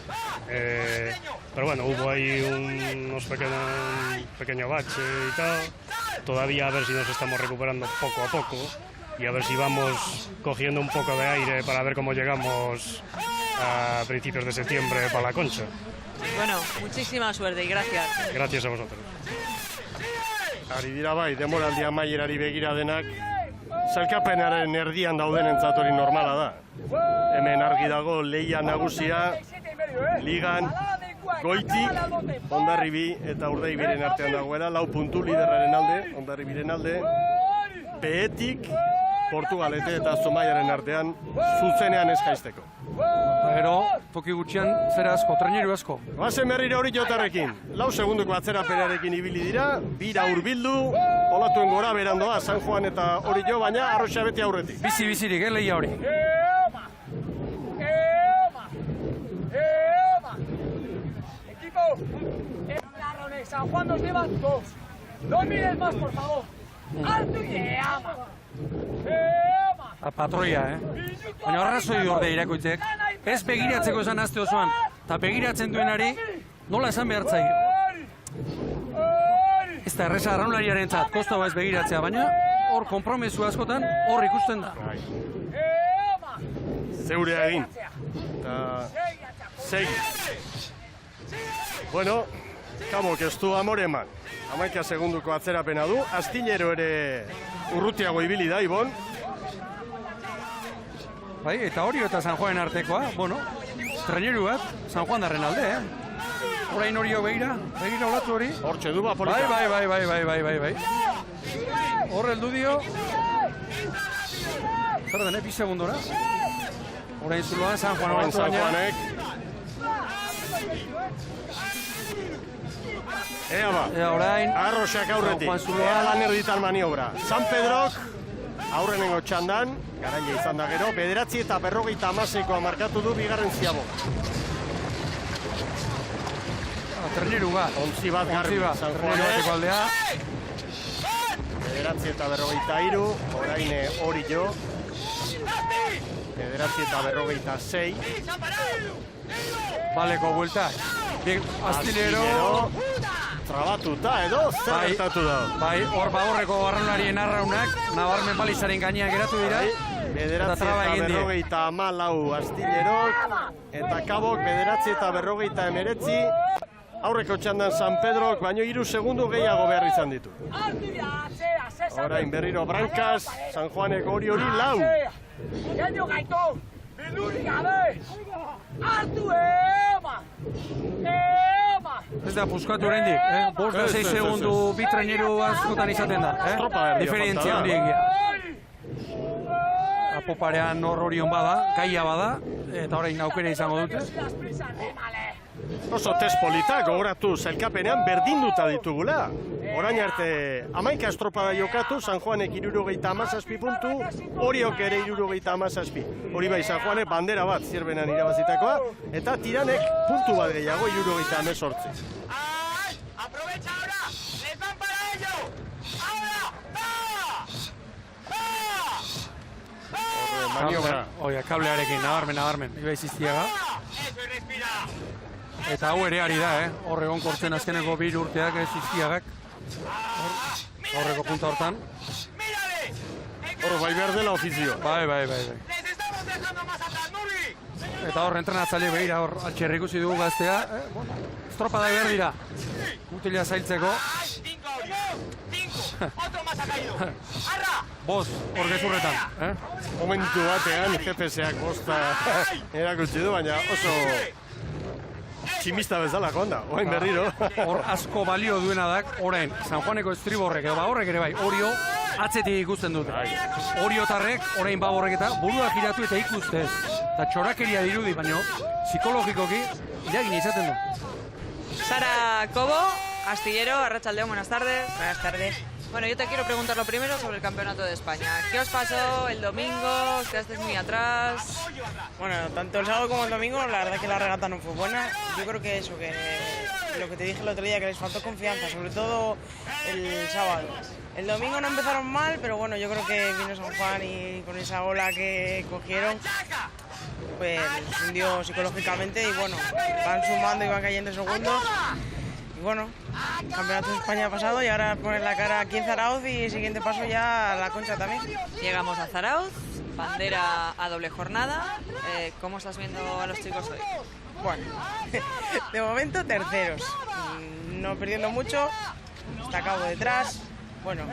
Pero bueno, hubo ahí unos pequeño bache y tal. Todavía a ver si nos estamos recuperando poco a poco y a ver si vamos cogiendo un poco de aire para ver cómo llegamos a principios de septiembre para la Concha. Bueno, muchísima suerte y gracias. Gracias a vosotros. Ari dira bai, demoraldi amaierari begira denak, sailkapenaren erdian daudenentzat hori normala da. Hemen argi dago lehia nagusia, ligan, goitik, Hondarribi eta Urdaibiren artean dagoela, 4 puntu liderraren alde, Hondarribiren alde, behetik, Portugalete eta Zumaiaren artean, zuzenean eskaizteko. Gero, toki gutxian, zera asko, treniru asko. Bazen berriro hori jotarrekin, 4 segunduko atzerapenarekin ibili dira, bira hurbildu, olatuen gora berandoa, San Juan eta hori jo, baina arroxa beti aurretik. Bizirik, lehia hori. Equipo, San Juan nos lleva 2. No mires más, por favor. Alto y ama. Patroia, Baina arrazoi orde irakoitzek, ez begiratzeko esan aste osoan, eta begiratzen duenari, nola esan behar zaio. Ez da erreza arraunlariaren zat, kosta ez begiratzea, baina hor konpromesu askotan hor ikusten da. Zeurea egin. Eta segi. Bueno, Kabok ez du amore eman. 11 segunduko atzerapena du, Astillero ere urrutiago ibili da, Ibon. Bai, eta hori eta San Juanen artekoa, bueno, treniru bat, San Juan darren alde, Orain hori begira olatu hori. Hortxe du, Polita. Bai. Hor heldu dio. Zer den, 2 segundora. Orain zuloan, San Juan olatu baina. Ea orain. Arroxak aurretik. Ea lan erditan maniobra. San Pedrok, aurrenengo txandan, garaile izan da gero, 9 eta 56 markatu du bigarren Ziabo. Treniru bat. Ontzi bat garbi, San Juanek. 9 eta 53, orain hori jo. 9 eta 56. Baleko buelta. Astillero. trabatuta edo, zer gertatu da? Bai, hor Bagorreko arraunlarien arraunak, nabarmen balizaren gainean geratu dira. Bederatzi eta berrogeita 14 Astillerok, eta Kabok bederatzi eta berrogeita 19, aurreko txandan San Pedrok, baino 3 segundu gehiago behar izan ditu. Orain berriro Brancas, San Juanek hori 4. Genio gaitu, bildurik gabe! Hartu ema! Ez da puskatu oraindik, 5-6 segundu bi traineru askotan izaten da, diferentzia handiegia. Apoparean hor Orion bada, Gaia bada, eta orain aukera izango dute. Oso test politak, gogoratu sailkapenean berdinduta ditugula. Orain arte 11 estropada jokatu, San Juanek 77 puntu, Oriok ere 77. Hori bai, San Juanek bandera bat zirbenan irabazitakoa, eta Tiranek puntu bat gehiago 78. ¡Aprovecha ahora! ¡Les van para ello! ¡Ahora! Maniobra. Oia, kablearekin, nabarmen, Ibai Ziztiaga. Eta hau ere ari da, hor egon kortzen azkeneko 2 urteak Ziztiagak. Horreko punta hortan. Hor bai behar dela ofizioa. Bai. Eta hor entrenatzaile behira, hor altxerri ikusi dugu gaztea. Estropada behar dira. Mutila zailtzeko. Bost, hor gezurretan. Momentu batean, GPSak bosta erakutsi du, baina oso tximista bezala konda, oain berriro. Hor asko balio duena da, orain, San Juaneko estriborrek edo Bagorrek ere bai, Orio atzetik ikusten dute. Oriotarrek, orain Bagorrek eta burua giratu eta ikustez. Eta txorakeria dirudi, baina psikologikoki iragina izaten du. Sara Cobo, Astillero, Arratsaldeon, buenas tardes. Buenas tardes. Bueno, yo te quiero preguntar lo primero sobre el Campeonato de España. ¿Qué os pasó el domingo? ¿Os quedasteis muy atrás? Bueno, tanto el sábado como el domingo, la verdad que la regata no fue buena. Yo creo que eso, que lo que te dije el otro día, que les faltó confianza, sobre todo el sábado. El domingo no empezaron mal, pero bueno, yo creo que vino San Juan y con esa ola que cogieron, pues les hundió psicológicamente y bueno, van sumando y van cayendo segundos. Y bueno, Campeonato de España ha pasado y ahora poner la cara aquí en Zarauz y siguiente paso ya a la Concha también. Llegamos a Zarauz, bandera a doble jornada. ¿Cómo estás viendo a los chicos hoy? Bueno, de momento terceros, no perdiendo mucho, está Cabo detrás, bueno,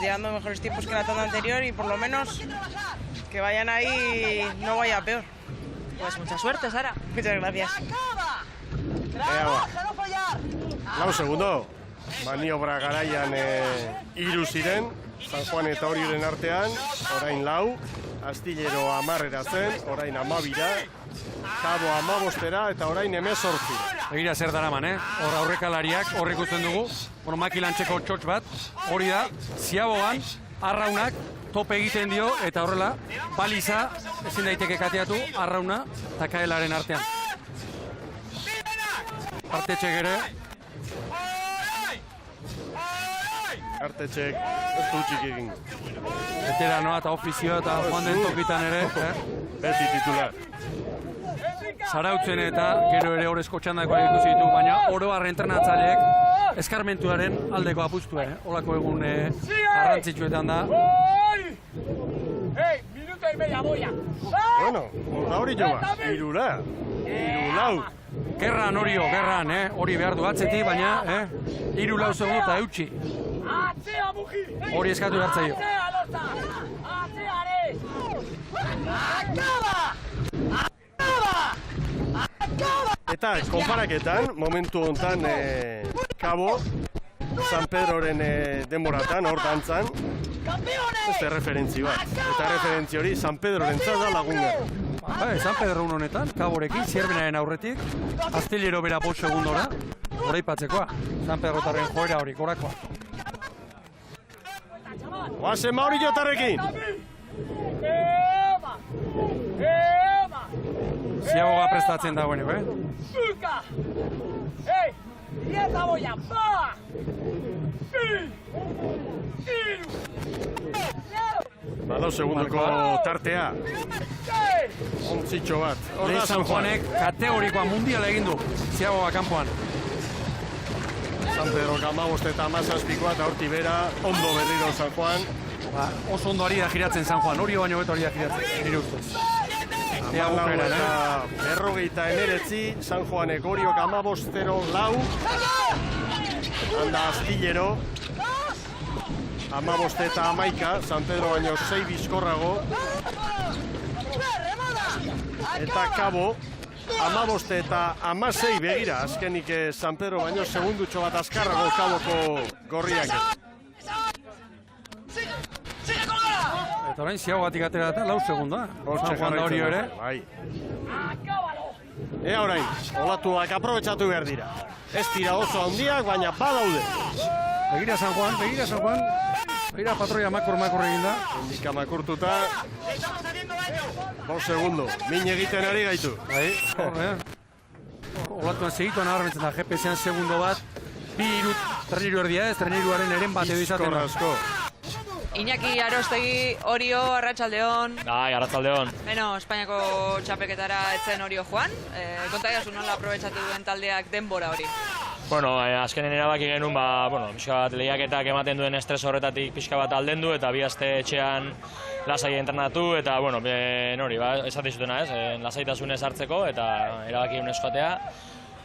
llevando mejores tiempos que la tanda anterior y por lo menos que vayan ahí no vaya peor. Pues mucha suerte, Sara. Muchas gracias. Lau segundo, maniobra garaian 3 ziren, San Juan eta Orioren artean, orain 4, Astillero 10 zen, orain 12, Cabo 15 eta orain 18. Egira zer daraman, hor aurrekalariak, hor ikusten dugu, makilantzeko txotx bat, hori da, ziabogan, arraunak, tope egiten dio, eta horrela, baliza, ezin daiteke kateatu, arrauna eta kaelaren artean. Artetxek ere. Artetxek ez du txik egingo. Veteranoa eta ofizioa eta joan den tokitan ere. Beti titular. Zarautzen eta gero ere horrezko txandakoa ikusi ditu, baina oro har entrenatzaileek eskarmentuaren aldeko apustua, holako egun garrantzitsuetan da. Minuto y media boia. Bueno, hori joa, 3-4. Gerran Orio, gerran, hori behar du atzetik, baina 3-4 segundu eta eutxi. Hori eskatu behar zaio. Eta konparaketan, momentu hontan Cabo, San Pedroren denboratan, hor dantzan, beste referentzi bat. Eta referentzi hori San Pedroren da lagungarra. San Pedro honetan, Caborekin, Zierbenaren aurretik, Astillero bera 5 segundora, horaipatzekoa, San Pedro tarren joera hori, korakoa. Oazen Maurillo tarrekin! Ziaboga prestatzen dagoeneko, Buka! Ei! Dieta boia! Ba! Balau segunduko tartea. Ontzitxo bat. Lehen San Juanek kategorikoa mundiala egin du. Ziaboga kanpoan. San Pedro Kamabost eta 17koa eta horti bera, ondo berriro San Juan. Oso ondo ari da giratzen San Juan, hori baino beto ari da giratzen, nire ustez. Amalau eta berrogeita emeretzi, San Juanek Oriok 15-0-4. Handa Astillero. 15 eta 11, San Pedro baino 6 bizkorrago. Eta Kabo, 15 eta 16 begira, azkenik San Pedro baino segundutxo bat azkarrago Kaboko gorriak. Eta orain ziago batik atera eta 4 segunda. San Juan da hori ere. Bai. Ea orain, olatuak aprobetxatu behar dira. Ez dira oso handiak, baina badaude. Begira San Juan. Begira patroia makor egin da. Indika makurtuta. 2 segundo, min egiten ari gaitu. Bai, horrean. Olatuan segituan nabarmentzen da, GPS-an segundo bat. 2 treniru erdia ez, treniruaren eren bat edo izaten. Asko. Iñaki Arostegi, Orio, Arratsaldeon. Bai, Arratsaldeon. Beno, Espainiako txapelketara etzen Orio joan. Kontaidazu nola aprobetxatu duen taldeak denbora hori? Bueno, azkenen erabaki genuen, pixka bat lehiaketak ematen duen estres horretatik pixka bat aldendu eta 2 aste etxean lasai entrenatu eta, esate zutena ez, lasaitasunez hartzeko eta erabaki genuen eskoatea.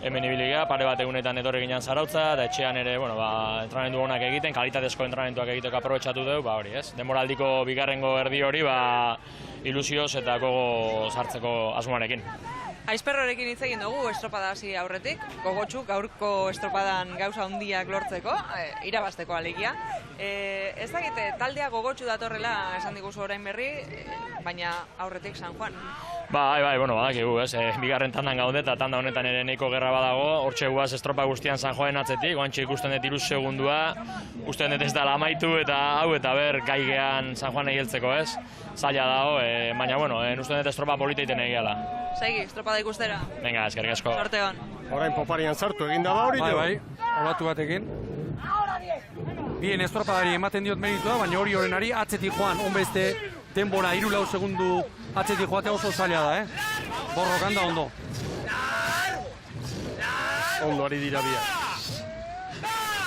Hemen ibiligea, pare bat egunetan etorri ginen Zarautza, eta etxean ere, entrenamendu honak egiten, kalitatezko entrenamenduak egiteko aprobetxatu dugu, hori ez. Denboraldiko bigarrengo erdi hori, ilusioz eta gogo sartzeko asmoarekin. Aizperrorekin hitz egin dugu estropada hasi aurretik, gogotsu gaurko estropadan gauza handiak lortzeko, irabazteko alegia. Ez dakite, taldea gogotsu datorrela esan diguzu orain berri, baina aurretik San Juan. Bai, badakigu, ez, bigarren tandan gaude eta tanda honetan ere nahiko gerra badago, hortxe guaz estropa guztian San Joanen atzetik, guantxe ikusten dut 3 segundua, usten dut ez dela amaitu eta hau eta ber gaigean San Juan egiltzeko, ez, zaila dago, baina, usten dut estropa politeiten egiala. Segi, estropada ikustera. Venga, eskerrik asko. Sorteon. Orain poparian sartu egin da hori jo? Bai, olatu batekin. Bien estropadari ematen diot meritua, baina hori horrenari atzetik joan, onbeste denbora 3-4 segundu atzetik joatea oso zaila da, Borrokan da ondo. Ondo ari dira biak.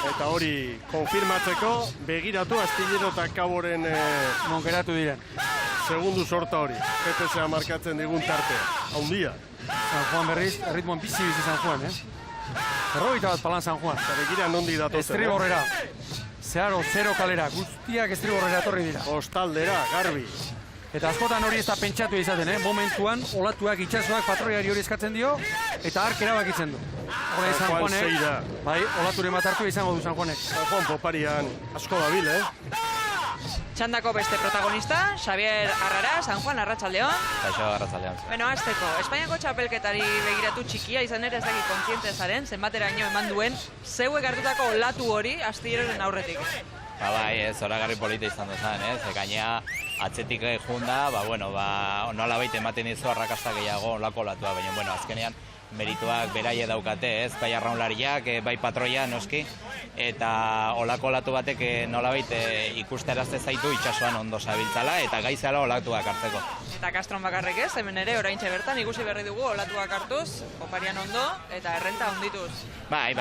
Eta hori konfirmatzeko, begiratu Astillero eta Kaboren monkeratu diren. Segundu sorta hori, PPSA markatzen digun tartea, haundia. San Juan berriz, erritmoan bizi San Juan, Errogeita bat palan San Juan. Begira nondi datozen. Estriborrera. Zeharo, 0 kalera, guztiak estriborrera etorri dira. Ostaldera, garbi. Eta askotan hori ez da pentsatu izaten, Momentuan, olatuak itxasoak patroiari hori eskatzen dio, eta ark erabakitzen du. Hora San Juanek, bai, olaturen bat hartu izango du San Juanek. San Juan poparian asko dabil, Txandako beste protagonista, Xavier Arrara, San Juan, Arratsaldeon. Kaixo, Arratsaldeon. Beno, hasteko, Espainiako txapelketari begiratu txikia izan ere ez dakit kontziente zaren, zenbateraino eman duen, zeuek hartutako olatu hori Astilleroren aurretik. Bai, zoragarri polita izan duzan, gainea atzetik junda, nolabait ematen dizu arrakasta gehiago olako olatua, baina, azkenean merituak beraie daukate, bai arraunlariak, bai patroia noski, eta olako olatu batek nolabait ikusterazte zaitu itsasoan ondo zabiltzala eta gaizala olatuak hartzeko. Eta Castron bakarrik ez, hemen ere oraintxe bertan ikusi berri dugu olatuak hartuz, oparian ondo eta errenta ondituz. Bai,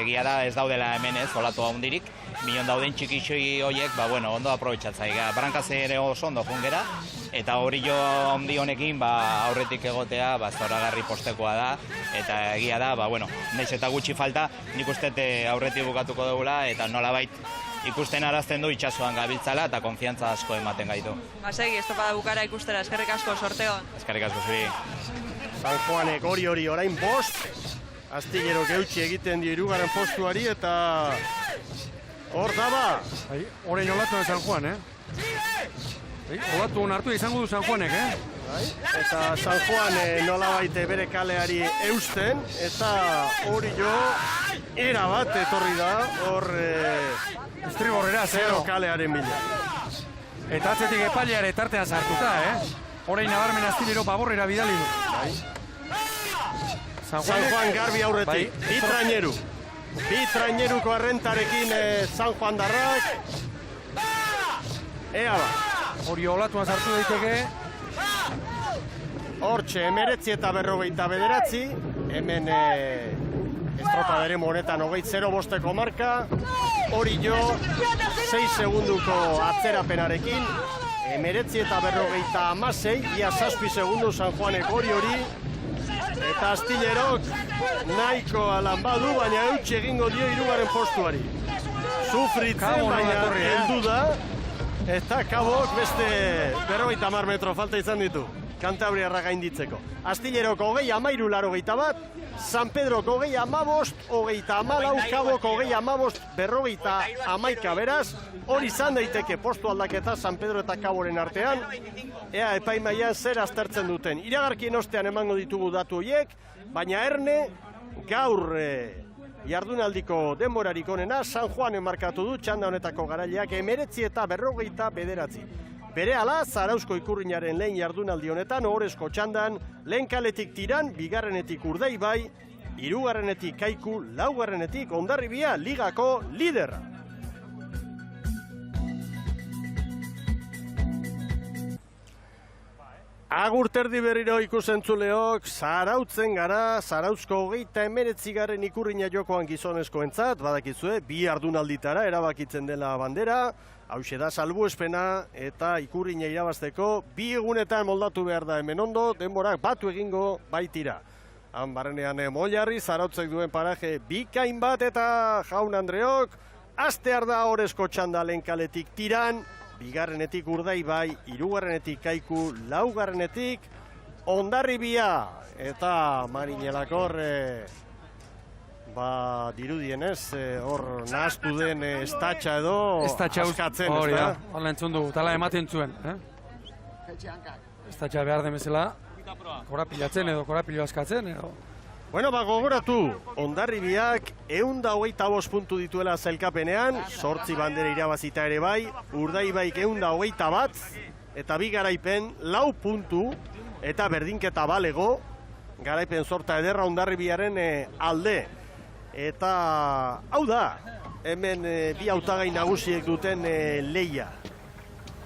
egia da ez daudela hemen ez olatua ondirik, milion dauden txikixoi horiek, ondo aprobetxatzai. Brankaze ere oso ondo jungera, eta hori jo ondi honekin aurretik egotea zoragarri postekoa da, eta egia da, nahiz eta gutxi falta, nik uste aurretik bukatuko dugula, eta nolabait ikusten arazten du itsasoan gabiltzala eta konfiantza asko ematen gaitu. Segi, estropada bukara ikustera, eskerrik asko, sorteon. Eskerrik asko zuri. San Juanek hori orain 5, Astillero geutxi egiten dio 3. postuari eta hor daba. Orain olatu San Juan, Olatu hartu izango du San Juanek, Eta San Juan nolabait bere kaleari eusten, eta hori jo erabat etorri da, hor estriborrera 0 kalearen bila. Eta atzetik epaileare tartean sartuta, Orain nabarmen Astillero baborrera bidali du. San Juan garbi aurretik, bi traineruko errentarekin San Juan darrak. Ea ba. Hori olatuan sartu daiteke. Hortxe, 19 eta 49, hemen estropadaren honetan 20-0 marka, hori jo 6 segunduko atzerapenarekin, 19:56, ia 7 segundu San Juanek hori, eta Astillerok nahiko alan badu, baina eutxe egingo dio 3. postuari. Sufritzen, baina heldu da, eta Kabok beste 50 metro falta izan ditu. Kantabriarra gainditzeko. Astillerok 20:13, San Pedrok 20:15, 20:14, Kabok 20:15, 41 beraz, hori izan daiteke postu aldaketa San Pedro eta Kaboren artean, ea epaimaian zer aztertzen duten. Iragarkien ostean emango ditugu datu horiek, baina Erne gaur jardunaldiko denborarik onena San Juanen markatu du txanda honetako garaileak 19:49. Berehala, Zarauzko ikurrinaren lehen jardunaldi honetan, ohorezko txandan, lehen kaletik Tiran, bigarrenetik Urdaibai, hirugarrenetik Kaiku, laugarrenetik Hondarribia ligako liderra. Agur terdi berriro ikusentzuleok, Zarautzen gara, Zarauzko 29. ikurrina jokoan gizonezkoentzat, badakizue, bi jardunalditara erabakitzen dela bandera, hauxe da salbuespena eta ikurrina irabazteko 2 egunetan moldatu behar da hemen ondo, denborak batu egingo baitira. Han barrenean Moilarri, Zarautzek duen paraje bikain bat eta Jaun Andreok, astear da ohorezko txanda lehen kaletik Tiran, bigarrenetik Urdaibai, hirugarrenetik Kaiku, laugarrenetik Hondarribia eta Marinelakor dirudienez, hor nahaztu den estatxa edo askatzen, hori da, hola entzun dugu, tala ematen zuen. Estatxa behar demezela, korapilatzen edo korapilo askatzen edo. Bueno, gogoratu, Hondarribiak 125 puntu dituela zailkapenean, 8 bandera irabazita ere bai, Urdaibaik 121, eta bi garaipen 4 puntu, eta berdinketa balego, garaipen sorta ederra Hondarribiaren alde. Eta hau da, hemen bi hautagai nagusiek duten leia.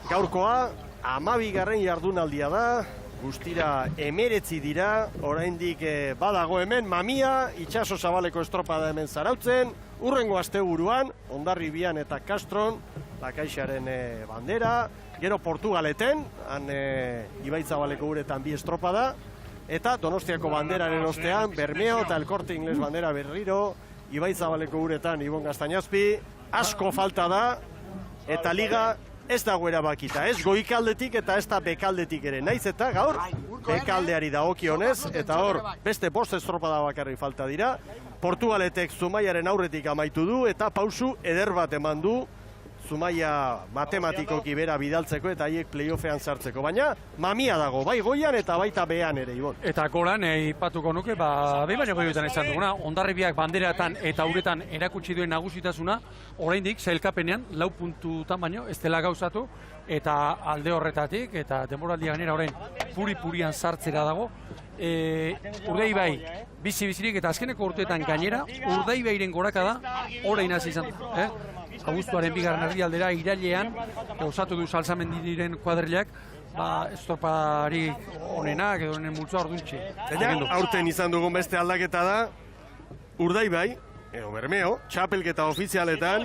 Gaurkoa, 12. jardunaldia da, guztira 19 dira, oraindik badago hemen, Mamia, itxaso zabaleko estropada hemen Zarautzen, urrengo asteburuan, Hondarribian eta Castron, Lakaixaren bandera, gero Portugaleten, han Ibaitzabaleko uretan bi estropada, eta Donostiako banderaren ostean, Bermeo eta El Corte Inglés bandera berriro, Ibaitzabaleko uretan Ibon Gaztañazpi, asko falta da, eta liga ez dago erabakita, ez goikaldetik eta ez da bekaldetik ere, naiz eta gaur bekaldeari dagokionez, eta hor beste 5 estropada bakarrik falta dira, Portugaletek Zumaiaren aurretik amaitu du, eta pausu eder bat eman du, Zumaia matematikoki bera bidaltzeko eta haiek playoffean sartzeko, baina Mamia dago, bai goian eta baita behan ere, Ibon. Eta golan, ipatuko nuke, behin baino goioetan izan duguna, Hondarribiak banderatan eta uretan erakutsi duen nagusitasuna, oraindik zailkapenean 4 puntutan baino, ez dela gauzatu, eta alde horretatik, eta denboraldia gainera orain puri-purian sartzera dago, Urdaibai bizi-bizirik eta azkeneko urteetan gainera, Urdaibairen goraka da, orain hasi izan da, Augustuaren bigarren erdialdera irailean osatu du Salsamendiren kuadrilak, estorpari onenak edo honen multzoa orduntxe. Aurten izan dugun beste aldaketa da, Urdaibai, edo Bermeo, txapelketa ofizialetan,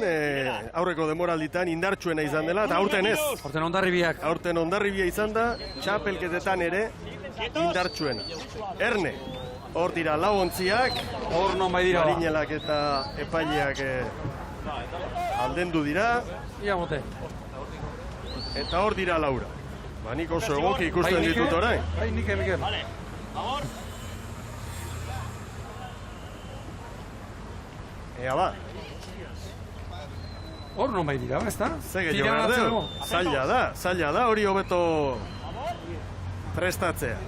aurreko demoralditan indartsuena izan dela, eta aurten ez. Aurten Hondarribiak. Aurten Hondarribia izan da, txapelketetan ere indartsuena. Erne, hor dira lauontziak, hor non bai dira. Marinelak eta epaileak aldendu dira. Ia mote. Eta hor dira Laura. Nik oso egoki ikusten ditut orain. Bai, Nike, Mikel. Ea ba. Hor non bai dira, ez da? Zege jo behar dugu. Zaila da, hori hobeto prestatzea.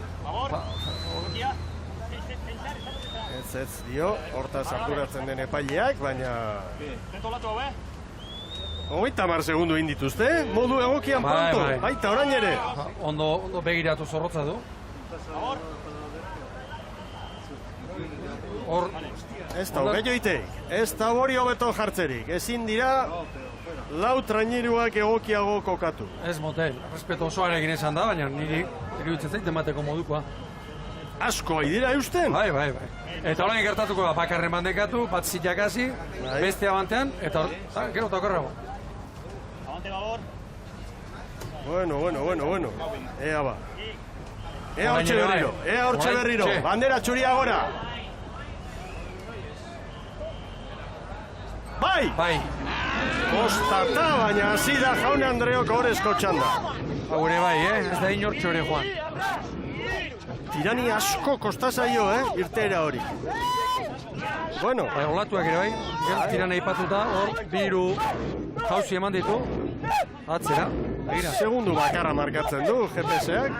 Ez dio, hortaz arduratzen den epaileak, baina 30 segundu indituzte, modu egokian pronto, baita orain ere. Ondo begiratu zorrotza du. Hor... Ez da gehiagoitek, ez da hori hobeto jartzerik, ezin dira lau trainiruak egokiago kokatu. Ez motel, respeto osoarekin esan da, baina niri iruditzen zait emateko modukoa. asko dira eusten? Bai. Eta orain gertatuko da, bakarren bandekatu, bat zitak hasi, beste abantean, eta gero tokorrago. Bueno. Ea ba. Ea hortxe berriro. Bandera txuria gora. Bai. Kostata, baina hasi da Jaun Andreok horrezko txanda. Haure bai, ez da inortxo ere joan. Tirani asko kostazaio, irteera hori. Bueno. Olatuak ere bai, tirana ipatuta, hor, biru jauzi eman ditu, atzera, begira. Segundu bakarra markatzen du, GPS-ak.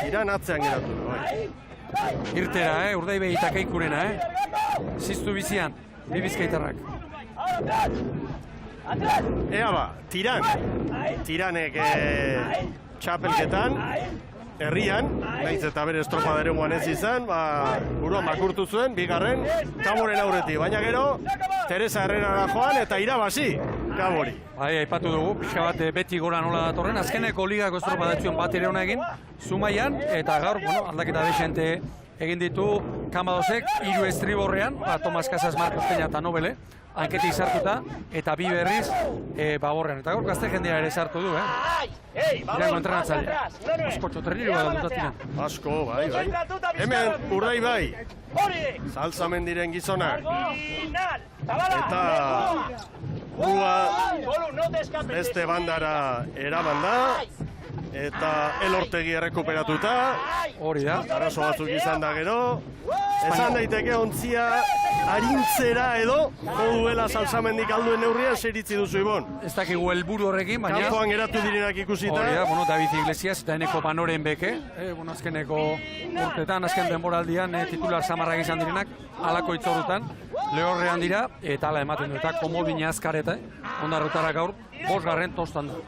Tiran atzean geratu da, bai. Irtera, Urdaibai eta Kaikurena, ziztu bizian, bi bizkaitarrak. Ea ba, tiranek txapelketan, herrian, nahiz eta bere estropaderengoan ez izan, buruan makurtu zuen, bigarren, Kaboren aurretik, baina gero, Teresa Herrerara joan eta irabazi, Kabori. Bai, aipatu dugu, pixka bat beti gora nola datorren, azkeneko ligako estropadatuen bat ere hona egin, Zumaian, eta gaur, aldaketa desente egin ditu Kamadosek, 3 estriborrean, Tomas Casas, Marcos Peña eta Nobele, hanketik sartuta, eta bi berriz Baborrean. Eta gaur gazte jendea ere sartu du, Irango entrenatzailea. Asko txoterriru bat dutatinan. Asko, bai. Hemen, Urdaibai, Salsamendiren gizonak. Eta burua beste bandara eraman da. Eta Elortegi errekuperatuta. Hori da. Arazo batzuk izan da gero. Esan daiteke ontzia arintzera edo duela Salsamendik alduen neurrian seritzi duzu, Ibon. Ez dakigu helburu horrekin, baina... Kanpoan geratu direnak ikusita. Hori da, David Iglesias eta Eneko Panoren beke. Azkeneko urtetan, azken denboraldian titular samarrak izan direnak, alako itzorrutan, lehorrean dira, eta ala ematen du, eta komodina azkareta, ondarrotara gaur, 5. tostan du.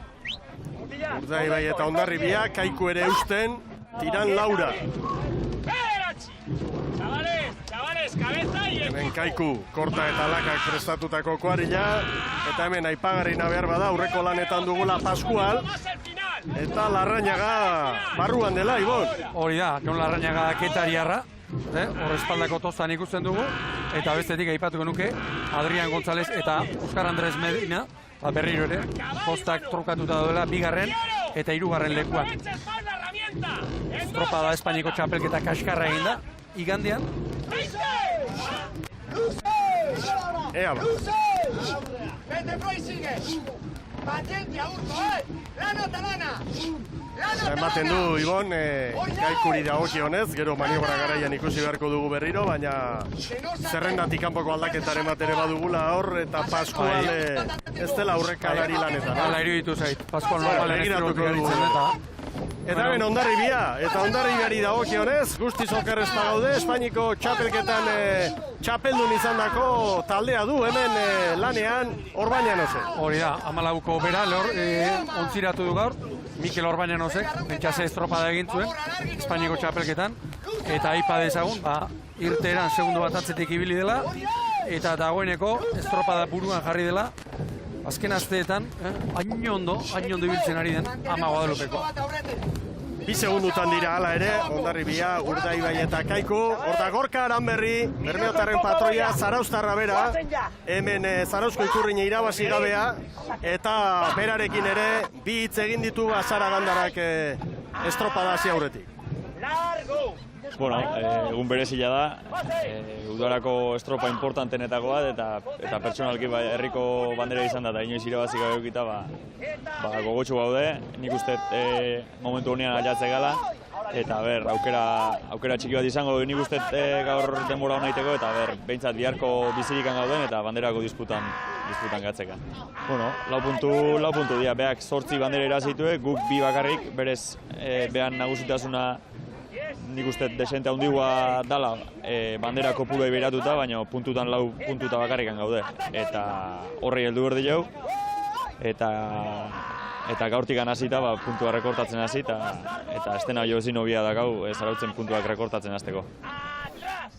Urdaibai eta Hondarribia, Kaiku ere eusten, tiran Laura. Hemen Kaiku, korta eta lakak prestatutako kuarila, eta hemen aipagarrina behar bada, aurreko lanetan dugula Pascual, eta Larrañaga barruan dela, Ibon. Hori da, Jon Larrañaga ketariarra, hor espaldako tostan ikusten dugu, eta bestetik aipatuko nuke, Adrián González eta Óscar Andrés Medina, berriro ere, postak trukatuta duela, 2. eta 3. lekuan. Estropada Espainiko txapelketa kaskarra egin da, igandean. Ea ba. Ematen du, Ibon, Kaikuri dagokionez, gero maniobra garaian ikusi beharko dugu berriro, baina zerrendatik kanpoko aldaketaren bat ere badugula hor, eta Pascual ez dela aurrekalari lanetan. Hala iruditu zait, Pascual normalen estrotik garitzen eta... Eta hemen Hondarribia, eta Hondarribiari dagokionez, guztiz okerrez pagaude, Espainiko txapelketan txapeldun izan dako taldea du, hemen lanean Orbañanose. Hori da, 14ko bera, ontziratu du gaur, Mikel Orbañanosek, bentsaze estropada egin zuen, Espainiko txapelketan, eta aipa dezagun, irteeran segundo bat atzetik ibili dela, eta dagoeneko estropada buruan jarri dela, azken asteetan, haino ondo ibiltzen ari den Ama Guadalupeko. 2 segundutan dira hala ere, Hondarribia, Urdaibai eta Kaiku, hor da Gorka Aranberri, Bermeotarren patroia, Zarauztarra bera, hemen Zarauzko Ikurriñe irabazi gabea, eta berarekin ere, 2 hitz egin ditu Azara Gandarak estropada hasi aurretik. Bueno, egun berezila da, udarako estropa importantenetako bat, eta pertsonalki herriko bandera izan da, eta inoiz irabazi gabe eukita, gogotxu gaude, nik uste momentu honean aiatze gala, eta aukera txiki bat izango nik uste gaur denbora hona iteko, eta behintzat biharko bizirikan gauden, eta banderako disputan gatzeka. Bueno, lau puntu dira, beak 8 bandera irazitue, guk 2 bakarrik, berez behan nagusitasuna nik uste desente handigua dala bandera kopurua ibiratuta, baina puntutan 4 puntuta bakarrikan gaude. Eta horrei heldu berdi jau, eta gaurtikan hasita puntua rekortatzen hasi, eta estena jo ezin hobia da gau, Zarautzen puntuak rekortatzen hasteko.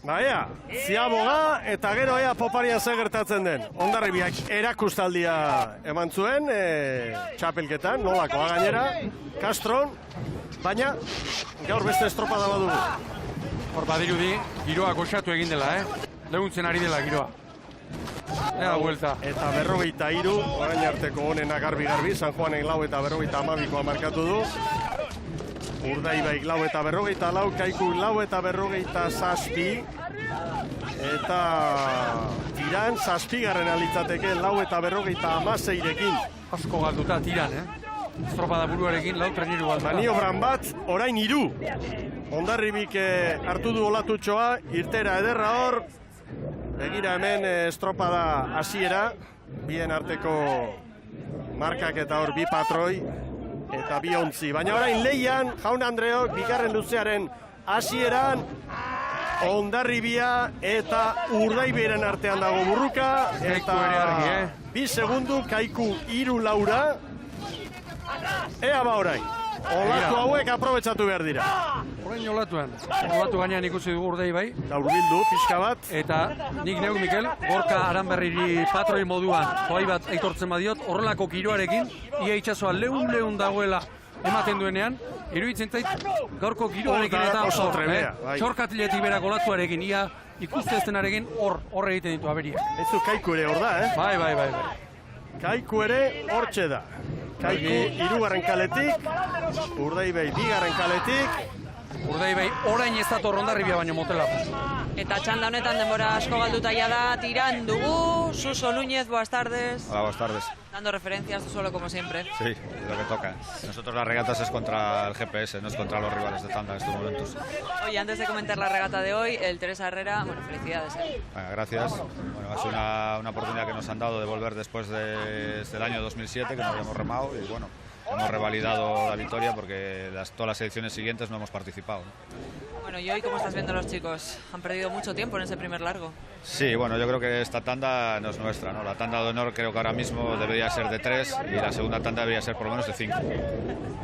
Ea, ziaboga eta gero ea poparian zer gertatzen den. Hondarribiak erakustaldia eman zuen, txapelketan, nolakoa gainera, Castron, baina gaur beste estropada badugu. Hor badirudi, giroa goxatu egin dela, Leuntzen ari dela giroa. Ea vuelta. Eta 43, orain arteko honenak garbi-garbi, San Juanek 4 eta 52 markatu du. Urdaibaik 4 eta 44, Kaiku 4 eta 47. Eta Tiran 7. litzateke 4 eta 56rekin. Asko galduta Tiran, Estropada buruarekin 4 traineru galduta. Maniobran bat, orain 3. Hondarribik hartu du olatutxoa, irtera ederra hor. Begira hemen estropada hasiera, bien arteko markak eta hor 2 patroi eta 2 ontzi. Baina orain leian, Jaun Andreok, bigarren luzearen hasieran, Hondarribia eta Urdaiberen artean dago burruka. Eta 2 segundu, Kaiku 3 Laura. Ea ba orain, olatu hauek aprobetsatu behar dira. Orain olatuan, olatu gainean ikusi dugu Urdaibai. Gaur bildu, pixka bat. Eta nik neuk, Mikel, Gorka Aranberriri patroi moduan joai bat aitortzen badiot, horrelako giroarekin, ia itxasoa leun dagoela ematen duenean, iruditzen zait gaurko giroarekin eta oso trebea. Txorkatiletik berak olatuarekin, ia ikuste ez denarekin hor egiten ditu aberia. Ez du Kaiku ere hor da, Bai. Kaiku ere hortxe da. Kaiku 3. kaletik, Urdaibai 2. kaletik. Urdaibai orain ez dator Hondarribia baino motela. Eta txanda honetan denbora asko galduta da, Tiran dugu, Suso Núñez, buenas tardes. Hola, buenas tardes. Dando referencias tú solo como siempre. Sí, es lo que toca. Nosotros las regatas es contra el GPS, no es contra los rivales de tanda en estos momentos. Oye, antes de comentar la regata de hoy, el Teresa Herrera, bueno, felicidades. Bueno, gracias. Bueno, ha sido una oportunidad que nos han dado de volver después desde el año 2007, que no habíamos remado, y bueno, hemos revalidado la victoria porque todas las ediciones siguientes no hemos participado. Bueno, ¿y hoy cómo estás viendo a los chicos? Han perdido mucho tiempo en ese primer largo. Sí, bueno, yo creo que esta tanda no es nuestra, ¿no? La tanda de honor creo que ahora mismo debería ser de 3 y la segunda tanda debería ser por lo menos de 5.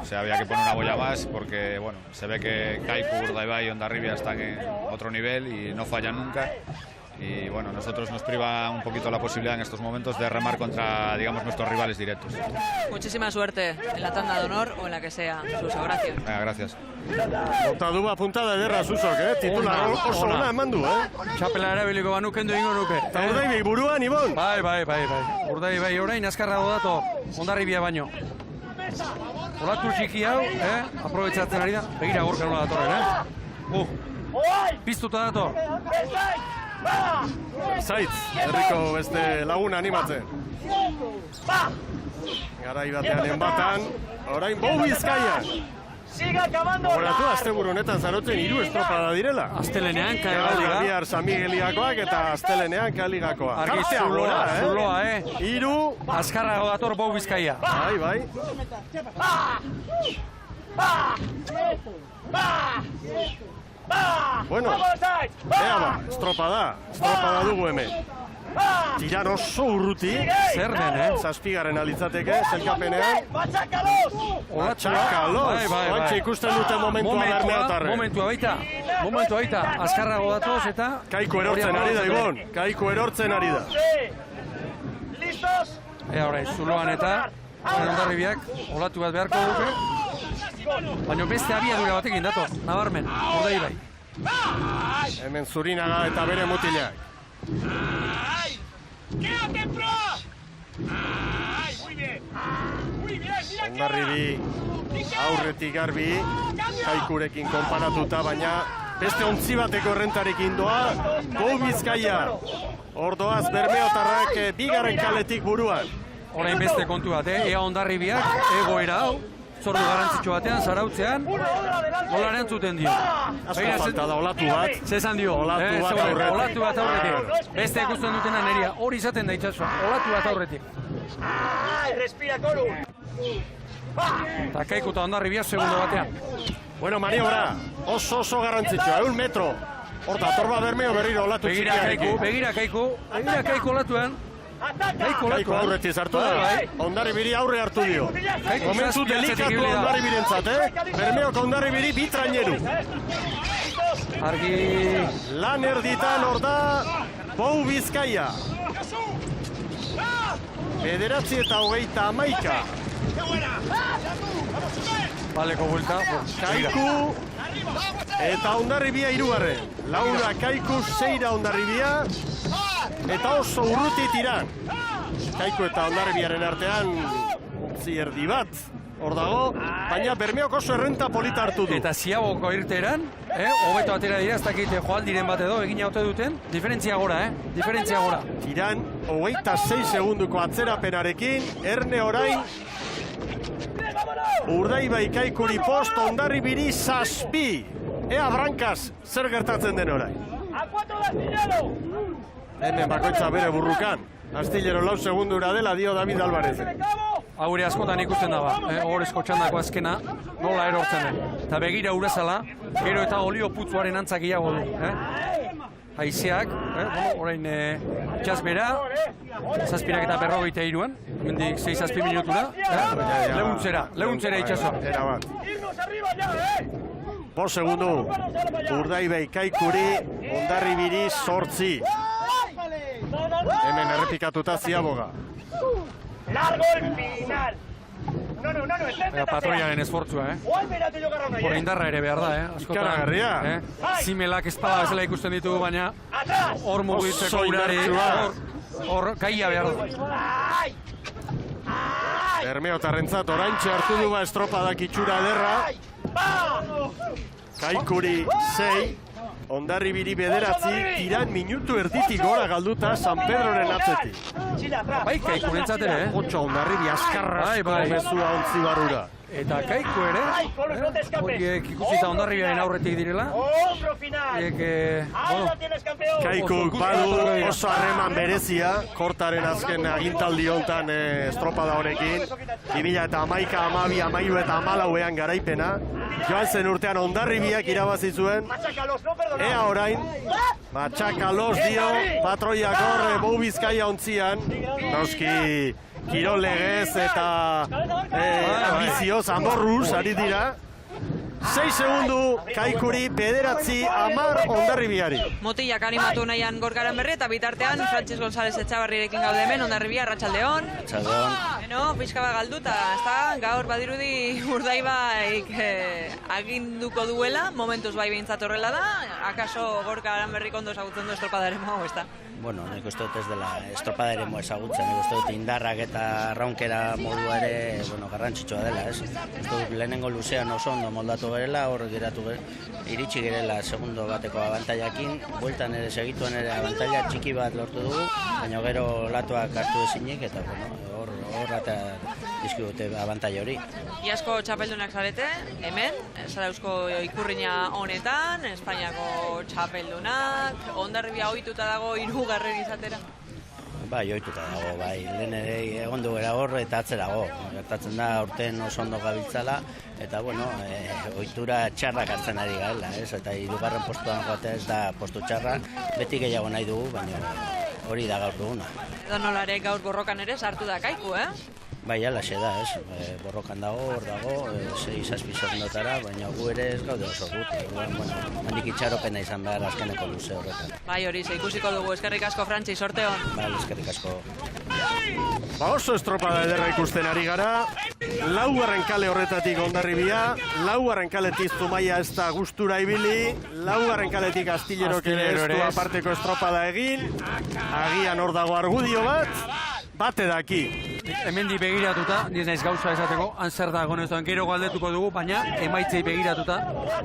O sea, había que poner una boya más porque, bueno, se ve que Kaiku, Urdaibai y Hondarribia están en otro nivel y no fallan nunca. Y bueno, nosotros nos priva un poquito la posibilidad en estos momentos de remar contra, digamos, nuestros rivales directos. Muchísima suerte en la tanda de honor o en la que sea, Suso, gracias. Venga, gracias. Bota du apuntada ederra Susok, titular oso ona eman du, Txapela erabiliko banukendo ingo nuke. Eta Urdaibai buruan, Ibon? Bai. Urdaibai orain azkarrago dato Hondarribia baino. Olatu txiki hau, aprobetxatzen ari da. Begira Gorka nola datorren, Piztuta dator. Zaitz, herriko beste laguna animatzen. Garai batean enbatan, orain Bou Bizkaian. Horatu, asteburu honetan zarotzen 3 estropada direla. Astelenean, Kaliga. Bihar San Migueliakoak eta astelenean Kaligakoa. Argi zuloa, 3. Azkarrago dator Bou Bizkaia. Bai. Bueno, ea ba, estropada dugu hemen. Tiran oso urruti. Zer den, 7. litzateke, zelkapenean. Batxakalos. Oantxe ikusten dute momentua bermeotarren. Momentua baita. Azkarrago datoz eta... Kaiku erortzen ari da, Ibon. Kaiku erortzen ari da. Ea orain, zuloan eta Hondarribiak olatu bat beharko duke. Baina beste abiadura batekin dator, nabarmen, Urdaibai. Hemen Zurinaga eta bere mutilak. Hondarribi aurretik garbi, Kaikurekin konparatuta, baina beste ontzi bateko errentarekin doa, Bou Bizkaia. Ordoaz Bermeotarrak 2. kaletik buruan. Orain beste kontu bat, ea Hondarribiak egoera hau, zordu garantzitsu batean, zarautzean, nola erantzuten dio. Asko falta da, olatu bat. Zezan dio, olatu bat aurretik. Beste ikusten dutena neria, hori izaten da itxasua, olatu bat aurretik. Respira, Koru! Eta Kaiku eta Hondarribia segundo batean. Bueno, maniobra, oso garrantzitsua, 1 metro. Horta, torba Bermeo berriro olatu txikiarekin. Begira Kaiku olatuan. Kaiku aurretik hartu da, Hondarribiri aurre hartu dio. Momentu delikatu Hondarribirentzat, Bermeok Hondarribiri 2 traineru. Argi... Lan erditan hor da Bou Bizkaia. 9 eta 31. baleko buelta. Kaiku eta Hondarribia hirugarren. Laura Kaiku, Seira Hondarribia eta oso urruti tiran. Kaiku eta Hondarribiaren artean utzi erdi bat. Hor dago, baina Bermeok oso errenta polita hartu du. Eta Ziaboko irteeran, hobeto atera dira, ez dakite joaldiren bat edo, egin haute duten, diferentzia gora, diferentzia gora. Tiran, 26 segunduko atzerapenarekin, Erne orain, Urdaibai Kaikuri post, Hondarribiri 7. Ea Brankaz, zer gertatzen den orain. Hemen bakoitza bere burrukan. Astillero 4 segundura dela dio David Alvarez. Haure askotan ikusten daba, ohorezko txandako azkena, nola erortzen den. Eta begira urezala, gero eta olio putzuaren antzak iago du. Haizeak, orain itxasbera, zazpirak eta 43an, hemendik 6-7 minutura, lehuntzera itxasoa. 5 segundu, Urdaibai Kaikuri, Hondarribiri 8. Hemen errepikatuta Ziaboga. Largo el final. No, patroiaren esfortzua, Hor indarra ere behar da, Ikaragarria. Zimelak espada bezala ikusten ditugu, baina hor mugitzeko urari, hor gaia behar da. Bermeotarrentzat oraintxe hartu du estropadak itxura ederra. Kaikuri 6. Hondarribiri 9, tiran minutu erditik gora galduta San Pedroren atzetik. Bai, Kaikurentzat ere, Otxo Hondarribi askarrazko mezua ontzi barrura. Eta Kaiku ere, horiek ikusita Hondarribiaren aurretik direla. Kaiku badu oso harreman berezia, kortaren azken agintaldi hontan estropada honekin. 2011, 12, 13 eta 14ean garaipena. Joan zen urtean Hondarribiak irabazi zuen. Ea orain, matxakalos dio, patroiak horre Bou Bizkaia ontzian. Noski, kirol legez eta ambizioz, amorruz, ari dira. 6 segundu, Kaikuri, 9, 10 Hondarribiari. Motilak animatu nahian Gorkaran berri eta bitartean Frantxis González Etxabarrirekin gaude hemen, Hondarribia, Arratsaldeon. Pixka bat galduta, gaur badirudi Urdaibaik aginduko duela, momentuz bai behintzat horrela da, akaso Gorkaran berrik ondo ezagutzen du estropadaren moa, ez da? Bueno, nik uste dut ez dela estropada ere ezagutzen, nik uste dut indarrak eta raunkera modua ere garrantzitsua dela, ez? Uste dut lehenengo luzean oso ondo moldatu gerela, hor geratu iritsi gerela segundo bateko abantailakin, bueltan ere segituan ere abantaila txiki bat lortu dugu, baina gero latuak hartu ezinik eta hor eta dizkigute abantaila hori. Iazko txapeldunak zarete, hemen, Zarautzko ikurriña honetan, Espainiako txapeldunak, Hondarribia ohituta dago 3. izatera? Bai, ohituta dago, bai, lehen ere egon du gara hor eta atzerago. Gertatzen da aurten oso ondo gabiltzala, eta ohitura txarrak hartzen ari garela, ez? Eta 3. postuan joatea ez da postu txarra, beti gehiago nahi dugu, baina hori da gaur duguna. Edo nolare gaur borrokan ere sartu da Kaiku, Bai, alaxe da, ez? Borrokan dago, hor dago, 6-7 segundotara, baina gu ere ez gaude oso gut. Handik itxaropena izan behar azkeneko luze horretan. Bai, hori, ikusiko dugu. Eskerrik asko, Frantxi, sorte hon. Bai, eskerrik asko. Oso estropada ederra ikusten ari gara. 4. kale horretatik Hondarribia, 4. kaletik Zumaia ez da gustura ibili, 4. kaletik Astillerok ere ez du aparteko estropada egin, agian hor dago argudio bat, bate daki. Hemendi begiratuta, niz naiz gauza esateko, zer dago nezuan gero galdetuko dugu, baina emaitzei begiratuta,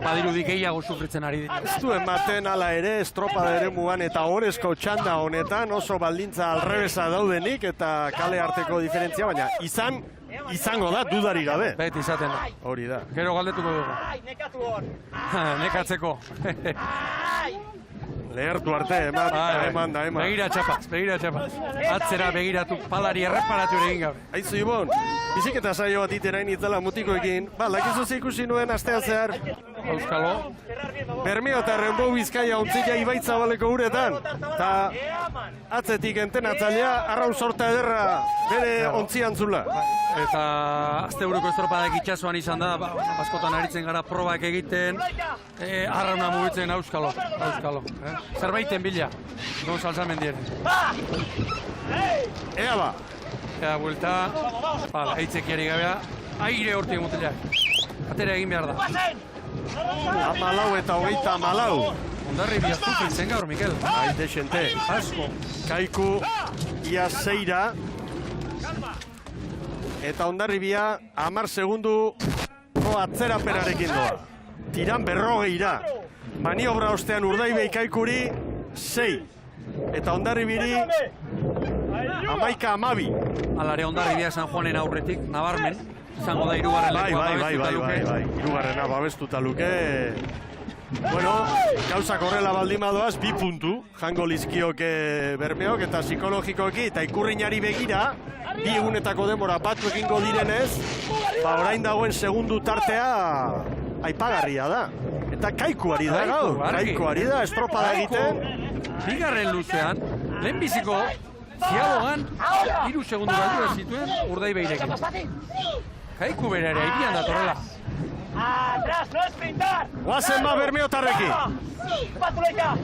badirudi gehiago sufritzen ari dira. Ez du ematen ala ere estropada ere mugan eta horrezko txanda honetan oso baldintza alrebesa daudenik eta kale arteko diferentzia, baina izango da dudari gabe. Beti izaten da. Hori da. Gero galdetuko dugu. Nekatu hor. Nekatzeko. Lehertu arte, eman da. Begira txapaz. Atzera begiratu, palari erreparatu ere egin gabe. Aizu, Ibon, biziketa saio bat iterain itzela mutikoekin. Lakizu ikusi nuen astean zehar. Euskalo. Bermeotarren Bou Bizkaia ontzila Ibaitzabaleko uretan. Ta atzetik entenatzailea, arraun sorta ederra bere ontzian zula. Eta asteburuko estropadak itxasuan izan da, askotan aritzen gara probak egiten, arrauna mugitzen Euskalo. Zerbaiten bila, non salzamendien. Ea ba. Ea buelta, eitzekiari gabea, aire hortik mutila. Atera egin behar da. 14 eta 34. Hondarribia sufritzen gaur, Mikel. Bai, desente. Asko. Kaiku ia 6ra. Eta Hondarribia 10 segunduko atzerapenarekin doa. Tiran 40ra. Maniobra ostean Urdaibai Kaikuri 6. Eta Hondarribiri 11-12. Alare Hondarribia San Juanen aurretik, nabarmen. Izango da hirugarren lekua babestuta luke. Bai. Hirugarrena babestuta luke. Bueno, gauzak horrela baldin badoaz, 2 puntu jango lizkioke Bermeok eta psikologikoki eta Ikurriñari begira, 2 egunetako denbora batu egingo direnez, orain dagoen segundu tartea aipagarria da. Eta Kaikuari da gaur, Kaikuari da estropada egiten. Bigarren luzean, lehenbiziko ziabogan 3 segundu galdu zituen Urdaibairekin. Kaiku bere ere irian datorrela. ¡Atrás, no sprintar! Guazen ba Bermeotarrekin. ¡Patuleika!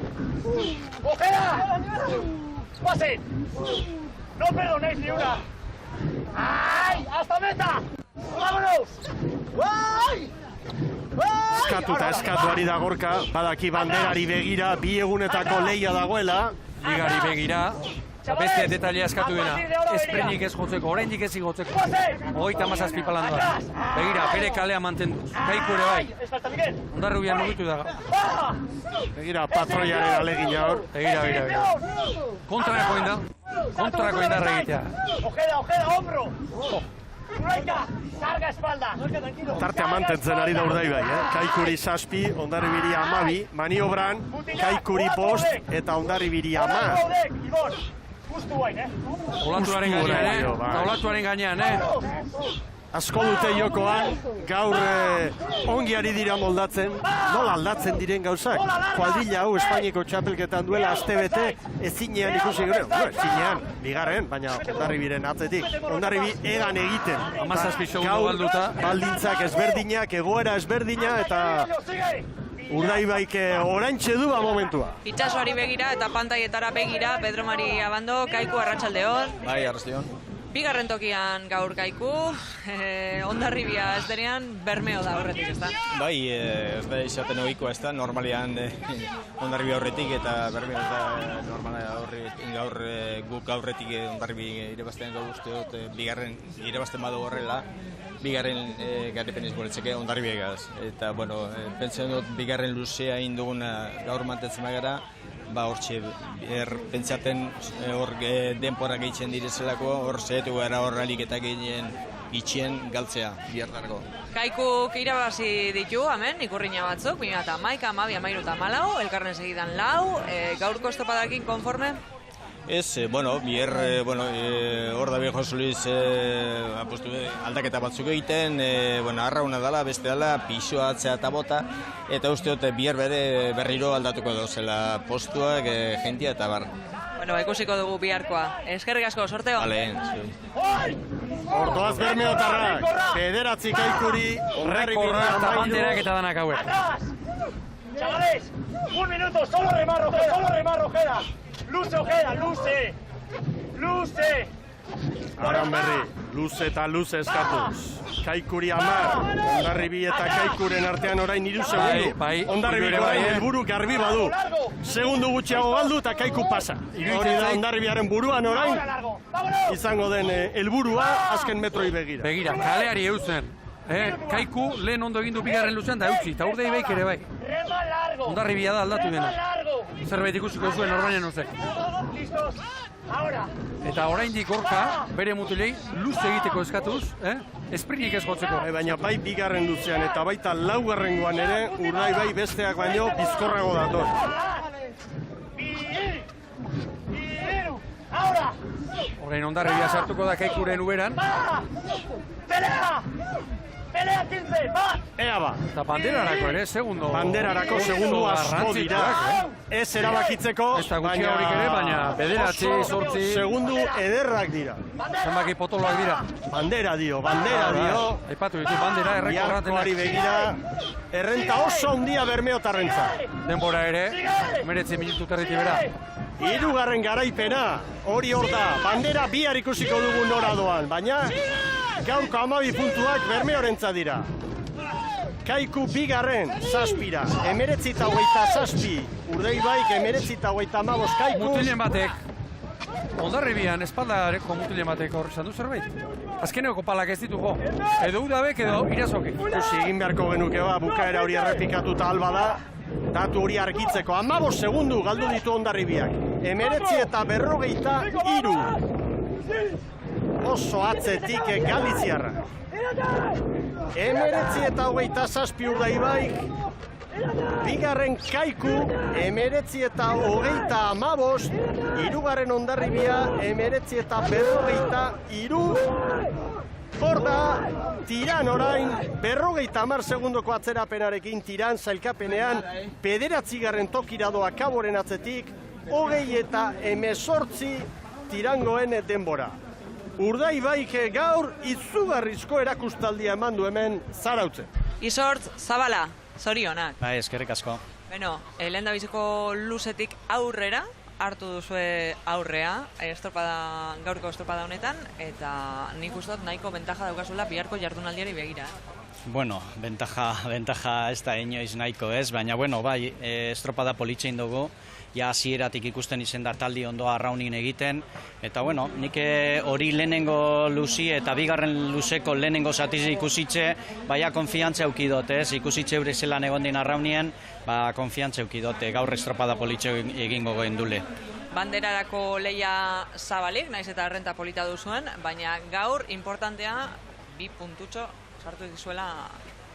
¡Ojera! ¡Guazen! ¡No perdonéis ni una! ¡Ay! ¡Hasta meta! ¡Vámonos! ¡Ay! Eskatuta eskatuari da Gorka, badaki banderari begira, 2 egunetako lehia dagoela. Ligari begira, beste detailea eskatu dena, esprenik ez jotzeko, oraindik ez igotzeko. 37 palandoa. Begira, bere kalea mantendu. Kaiku ere bai. Hondarrubian mugitu da. Begira, patroiaren alegina hor. Begira. Kontrako indarra egitea. ¡Ojeda, hombro! ¡Venga! ¡Carga espalda! Tartea mantentzen ari da Urdaibai, Kaikuri 7, Hondarribiri 12, maniobran Kaikuri 5 eta Hondarribiri 10. Justu bain, Olatuaren gainean, Asko dute jokoan, gaur ongi ari dira moldatzen, nola aldatzen diren gauzak. Kuadrilla hau Espainiako txapelketan duela astebete ezinean ikusi gero. Ezinean, bigarren, baina Hondarribiren atzetik. Hondarribi egan egiten. 17 segundu galduta. Baldintzak ezberdinak, egoera ezberdina eta Urdaibaik oraintxe du momentua. Itxasoari begira eta pantaietara begira, Pedro Mari Abando, Kaiku arratsaldeon. Bai, arratsaldeon. Bigarren tokian gaur Kaiku, Hondarribia ez denean Bermeo da horretik, ez da? Bai, ez da izaten ohikoa, ez da, normalean Hondarribia horretik eta Bermeo ez da normala gaur guk aurretik Hondarribia irabazten gau uste dut, bigarren irabazten badu horrela, bigarren garepen izboletzeke Hondarribia egaz. Eta, bueno, pentsen dut bigarren luzea induguna gaur mantentzen bagara, hortxe, pentsaten hor denpora gehitzen direzelako, hor zehetu gara hor aliketa gehien itxien galtzea, bihartarko. Kaikuk irabazi ditu, hemen, Ikurriña batzuk, 2011, 12, 13 eta 14, elkarren segidan 4, gaurko estopadakin konforme? Ez, bier, hor da Josu Luis aldaketa batzuk egiten, arrauna dela, beste dela, pixoa atzea eta bota, eta uste dute bier bere berriro aldatuko dozela postuak, jentia eta bar. Ikusiko dugu biharkoa. Eskerrik asko, sorteo. Bale, Ordoaz Bermeotarrak, 9 Kaikuri, Rekorra eta banderak eta danak hauek. Chavales, 1 minuto, solo remar Ojeda. Luze, Ojeda, luze! Aran berri, luze eta luze eskatuz. Kaikuri 10, Hondarribi eta Kaikuren artean orain 3 segundu. Hondarribiko helburu garbi badu. Segundu gutxiago galdu eta Kaiku pasa. Hori da Hondarribiaren buruan orain izango den helburua azken metroi begira. Begira, kaleari eutzen. Kaiku lehen ondo egin du bigarren luzean da eutzi, eta Urdaibaik ere bai. Hondarribia da aldatu dena. Zerbait ikusiko zuen orbainen uzek. Eta oraindik Gorka, bere mutilei, luz egiteko eskatuz, esprinik ez jotzeko. Baina bai bigarren luzean eta baita laugarrengoan ere, Urdaibai besteak baino bizkorrago dator. Orain Hondarribia sartuko da Kaikuren uberan. Pelea 15, bat! Ea ba! Eta banderarako ere, segundo. Banderarako segundo asko dira. Ez erabakitzeko, baina bederatzi, sortzi. Segundu ederrak dira. Zenbaki potoloak dira. Bandera dio. Aipatu ditu, bandera errekorratenak. Biharkoari begira, errenta oso handia Bermeotarrentza. Denbora ere, 19 minutu territi bera. 3. garaipena, hori hor da. Bandera bihar ikusiko dugu nora doan, baina gaurko 12 puntuak Bermeorentzat dira. Kaiku bigarren, zazpira, 19:27, Urdaibaik 19:15, Kaiku. Mutilen batek, Hondarribian espaldareko mutilen batek hor esan du zerbait. Azkeneko palak ez ditugu, edo udabek edo irazoke. Ikusi egin beharko genuke bukaera hori errepikatuta alba da, datu hori argitzeko. 15 segundu galdu ditu Hondarribiak, 19:43. Oso atzetik Galiziarra. 19:27 Urdaibaik, bigarren Kaiku, 19:35, hirugarren Hondarribia, 19:43. Hor da, Tiran orain, 50 segundoko atzerapenarekin Tiran sailkapenean, 9. tokira doa Kaboren atzetik, 20:18 Tirangoen denbora. Urdaibaik gaur izugarrizko erakustaldia eman du hemen Zarautzen. Izortz, Zabala, zorionak. Bai, eskerrik asko. Beno, lehen da biziko luzetik aurrera, hartu duzue aurrea, gaurko estropada honetan, eta nik uste dut nahiko bentaja daukazula biharko jardunaldiari begira. Bueno, bentaja ez da inoiz nahiko ez, baina bueno, bai, estropada politxein dugu, ja hasieratik ikusten izen da taldi ondoa arraunin egiten, eta bueno, nik hori lehenengo luzi eta bigarren luzeko lehenengo zatiz ikusitxe, baina konfiantza eukidot, ez, ikusitxe eure zelan egondin arraunien, konfiantza eukidot, gaur estropada politxe egingo goen dule. Banderarako leia zabalik, naiz eta errenta polita duzuen, baina gaur importantea 2 puntutxo sartu dizuela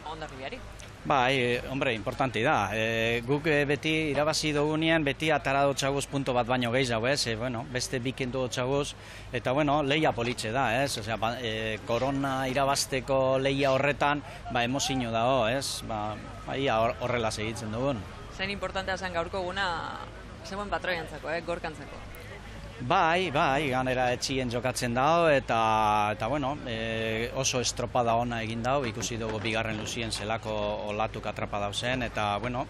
Hondarribiari. Bai, hombre, importante da. Guk beti irabazi dugunean, beti atara dutxaguz punto bat baino gehiago, ez? Bueno, beste bikendu dutxaguz, eta bueno, leia politxe da, ez? Osea, korona irabazteko leia horretan, emozio dago, ez? Horrela segitzen dugun. Zein importantea zen gaurko guna, zegoen patroiantzako, gorkantzako. Bai, ganera etxien jokatzen dago, eta bueno, oso estropada ona egin dago, ikusi dugu bigarren luzien zelako olatuk atrapa dauzen, eta bueno,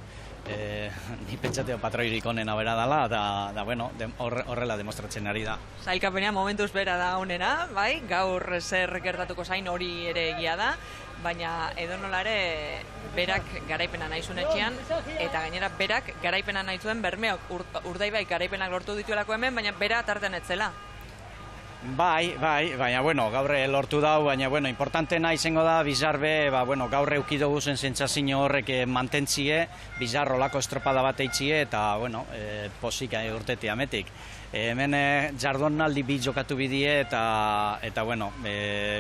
ni pentsateo patroirik onena bera dela, eta bueno, horrela demostratzen ari da. Sailkapenean momentuz bera da honena, bai, gaur zer gertatuko zain hori ere egia da, baina edonola ere berak garaipena nahi zuen etxean, eta gainera berak garaipena nahi zuen Bermeok, Urdaibaik garaipenak lortu dituelako hemen, baina bera tartean etzela. Bai, baina bueno, gaur lortu dau, baina bueno, importantena izango da Bizarbe, gaur euki dugu zen sentsazio horrek mantentzie, Bizar olako estropada bat eitzie, eta bueno, posik urteti ametik. Hemen jardunaldi bi jokatu bidie, eta bueno,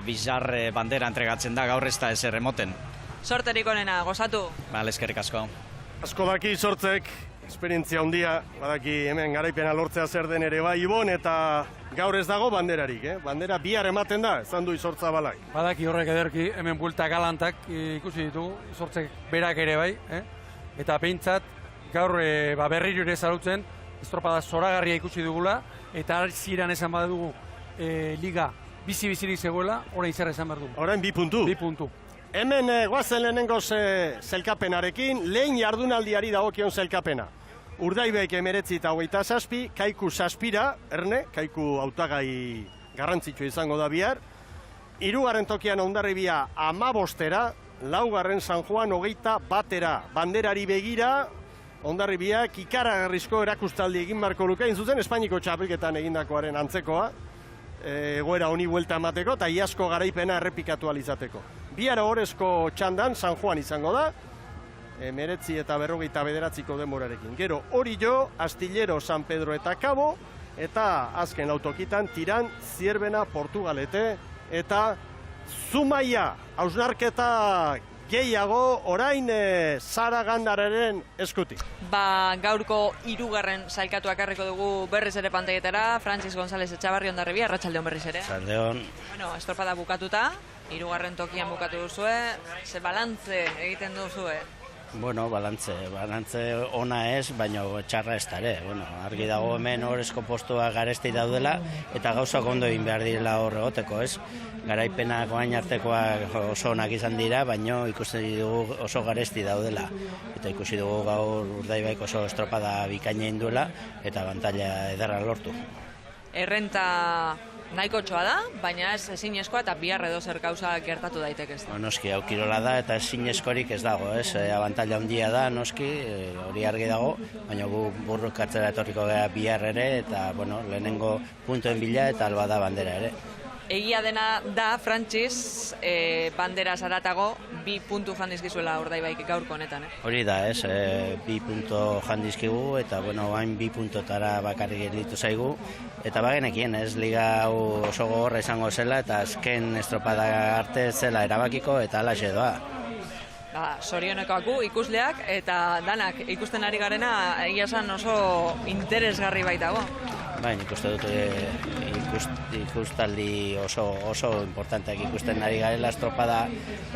Bizar bandera entregatzen da, gaur ez da ezer emoten. Sorterik onena, gozatu. Eskerrik asko. Asko daki sortzek, esperientzia handia, badaki hemen garaipena lortzea zer den ere bai, Ibon, eta gaur ez dago banderarik, bandera bihar ematen da, esan du Izortza balak. Badaki horrek ederki, hemen buelta galantak ikusi ditugu, Izortzek berak ere bai, eta peintzat gaur berriro ere zarautzen, estropada zoragarria ikusi dugula, eta ziran esan badugu liga bizi-bizirik zegoela, orain zer esan behar dugu. Orain 2 puntu. 2 puntu. Hemen guazen lehenengoz zelkapenarekin, lehen jardunaldiari dagokion zelkapena. Urdaibaik 19:27, Kaiku 7, Erne, Kaiku hautagai garrantzitsua izango da bihar. 3. tokian Hondarribia 15, 4. San Juan 21. Banderari begira, Hondarribiak ikaragarrizko erakustaldi egin marko luke, zuzen Espainiko txapelketan egindakoaren antzekoa, egoera honi buelta emateko, eta iazko garaipena errepikatu alizateko. Bihar horrezko txandan San Juan izango da, 19:49 denborarekin. Gero hori jo, Astillero, San Pedro eta Cabo, eta azken autokitan Tiran, Zierbena, Portugalete, eta Zumaia, hausnarketa gehiago orain Sara Gandararen eskutik. Gaurko 3. sailkatuak harriko dugu berriz ere pantaietara, Francis González Etxabarri, Hondarribia, arratsaldeon berriz ere. Arratsaldeon. Bueno, estropada bukatuta, 3. tokian bukatu duzue, ze balantze egiten duzue? Bueno, balantze ona ez, baina txarra ez dara. Bueno, argi dago hemen horrezko postua garesti daudela, eta gauzak ondo egin behar direla hor egoteko, ez? Garaipenak oain artekoak oso onak izan dira, baina ikusten dugu oso garesti daudela. Eta ikusi dugu gaur Urdaibaik oso estropada bikaina induela, eta bantaila ederra lortu. Errenta Nahiko txoa da, baina ez ezinezkoa eta bihar edo zer gauza gertatu daiteke ez da. Noski, hau kirola da eta ezinezkorik ez dago, ez? Abantaila handia da, noski, hori argi dago, baina gu burrukatzera etorriko gara bihar ere, eta, bueno, lehenengo puntuen bila eta alba da bandera ere. Egia dena da, Frantziz, bandera zaratago, 2 puntu jandizkizuela Urdaibaik gaurko honetan. Hori da, ez, 2 puntu jandizkigu, eta, bueno, hain 2 puntotara bakarrik gelditu zaigu, eta bagenekien, ez, liga hau oso gogorra izango zela, eta azken estropada arte zela erabakiko, eta alaxe doa. Sorionekoaku ikusleak, eta danak ikusten ari garena, egia esan oso interesgarri baitago. Nik uste dut ikustaldi oso importanteak ikusten ari garela, estropada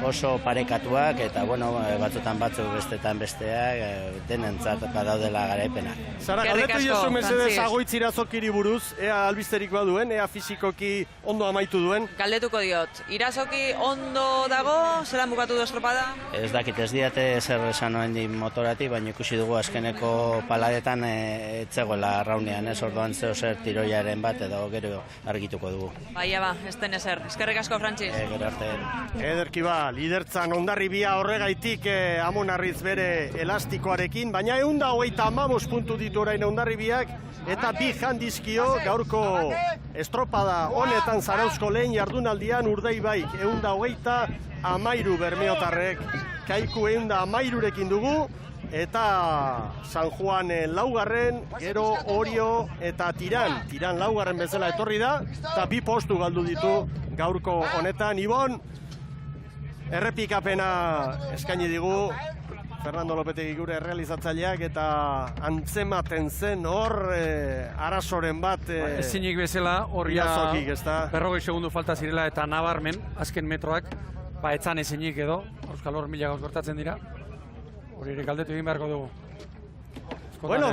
oso parekatuak, eta bueno, batzutan batzuk bestetan besteak, denentzat badaudela garaipenak. Zara, galdetu jozu mesedez Agoitz-Irazokiri buruz, ea albisterik baduen, ea fizikoki ondo amaitu duen? Galdetuko diot, Irazoki ondo dago, zelan bukatu du estropada? Ez dakit, ez diate zer esan oendik motorati, baina ikusi dugu azkeneko paladetan etzegoela raunean, ez orduan zeo zer tiroiaren bat edo gero argituko dugu. Baina ba, ez den ezer. Eskerrik asko, Frantziz. Gero arte. Ederki ba, lidertzan Hondarribia horregaitik Amonarriz bere elastikoarekin, baina 135 puntu ditu orain Hondarribiak, eta 2 jandizkio gaurko estropada honetan Zarauzko lehen jardunaldian Urdaibaik 133 bermeotarrek, Kaiku 113rekin dugu, eta San Juan laugarren, gero Orio eta Tiran laugarren bezala etorri da, eta 2 postu galdu ditu gaurko honetan. Ibon, errepikapena eskaini digu Fernando Lopetegi gure realizatzaileak, eta antzematen zen hor arazoren bat ezinik bezala, hor ja 40 segundu falta zirela eta nabarmen, azken metroak, etzan ezinik edo, Euskal Hor mila gauz gertatzen dira. Hori ere galdetu egin beharko dugu. Bueno,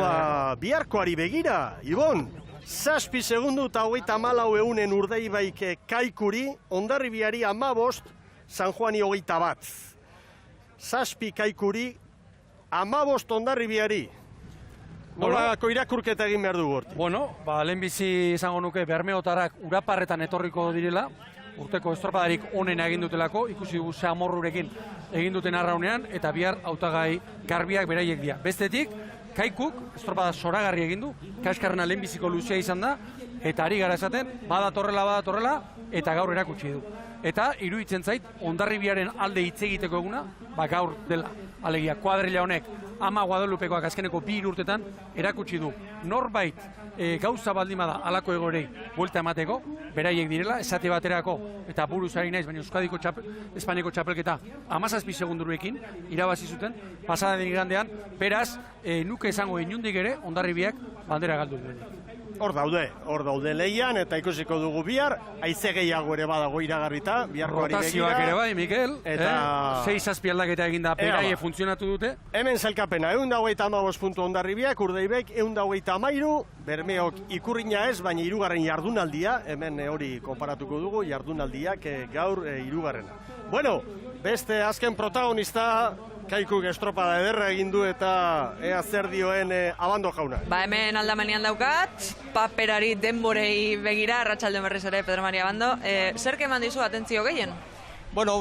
biharkoari begira, Ibon, 7 segundu eta 34 eunen Urdaibaik Kaikuri, Hondarribiari 15, San Juani 21. 7 Kaikuri, 15 Hondarribiari. Nolako irakurketa egin behar dugu horti? Bueno, lehenbizi izango nuke bermeotarak uraparretan etorriko direla, urteko estropadarik onena egin dutelako, ikusi dugu ze amorrurekin egin duten arraunean, eta bihar hautagai garbiak beraiek dira. Bestetik, Kaikuk estropada zoragarri egin du, kaskarrena lehenbiziko luzea izan da, eta ari gara esaten, badatorrela, eta gaur erakutsi du. Eta iruditzen zait, Hondarribiaren alde hitz egiteko eguna, gaur dela. Alegia, kuadrilla honek, Ama Guadalupekoak azkeneko 2 urtetan erakutsi du. Norbait gauza baldimada alako egorei buelta emateko, beraiek direla, esate baterako, eta buruz ari naiz, baina Euskadiko Espainiako txapelketa 17 segundurekin irabazi zuten, pasada den igandean, beraz, nuke esango inundik ere, Hondarribiak bandera galdu duen. Hor daude lehian, eta ikusiko dugu bihar, haize gehiago ere badago iragarrita, biharkoari begira. Rotazioak ere bai, Mikel, 6 aldaketa eginda peraie funtzionatu dute. Hemen zailkapena, 125 puntu Hondarribiak, Urdaibaik 133, Bermeok ikurrina ez, baina 3. jardunaldia, hemen hori konparatuko dugu, jardunaldiak gaur 3. Bueno, beste azken protagonista, Kaikuk estropada ederra egin du, eta ea zer dioen Abando jauna. Hemen aldamenean daukat, paperari denborei begira, arratsalde berriz ere, Pedro Maria Abando. Zerk eman dizu atentzio gehien? Bueno,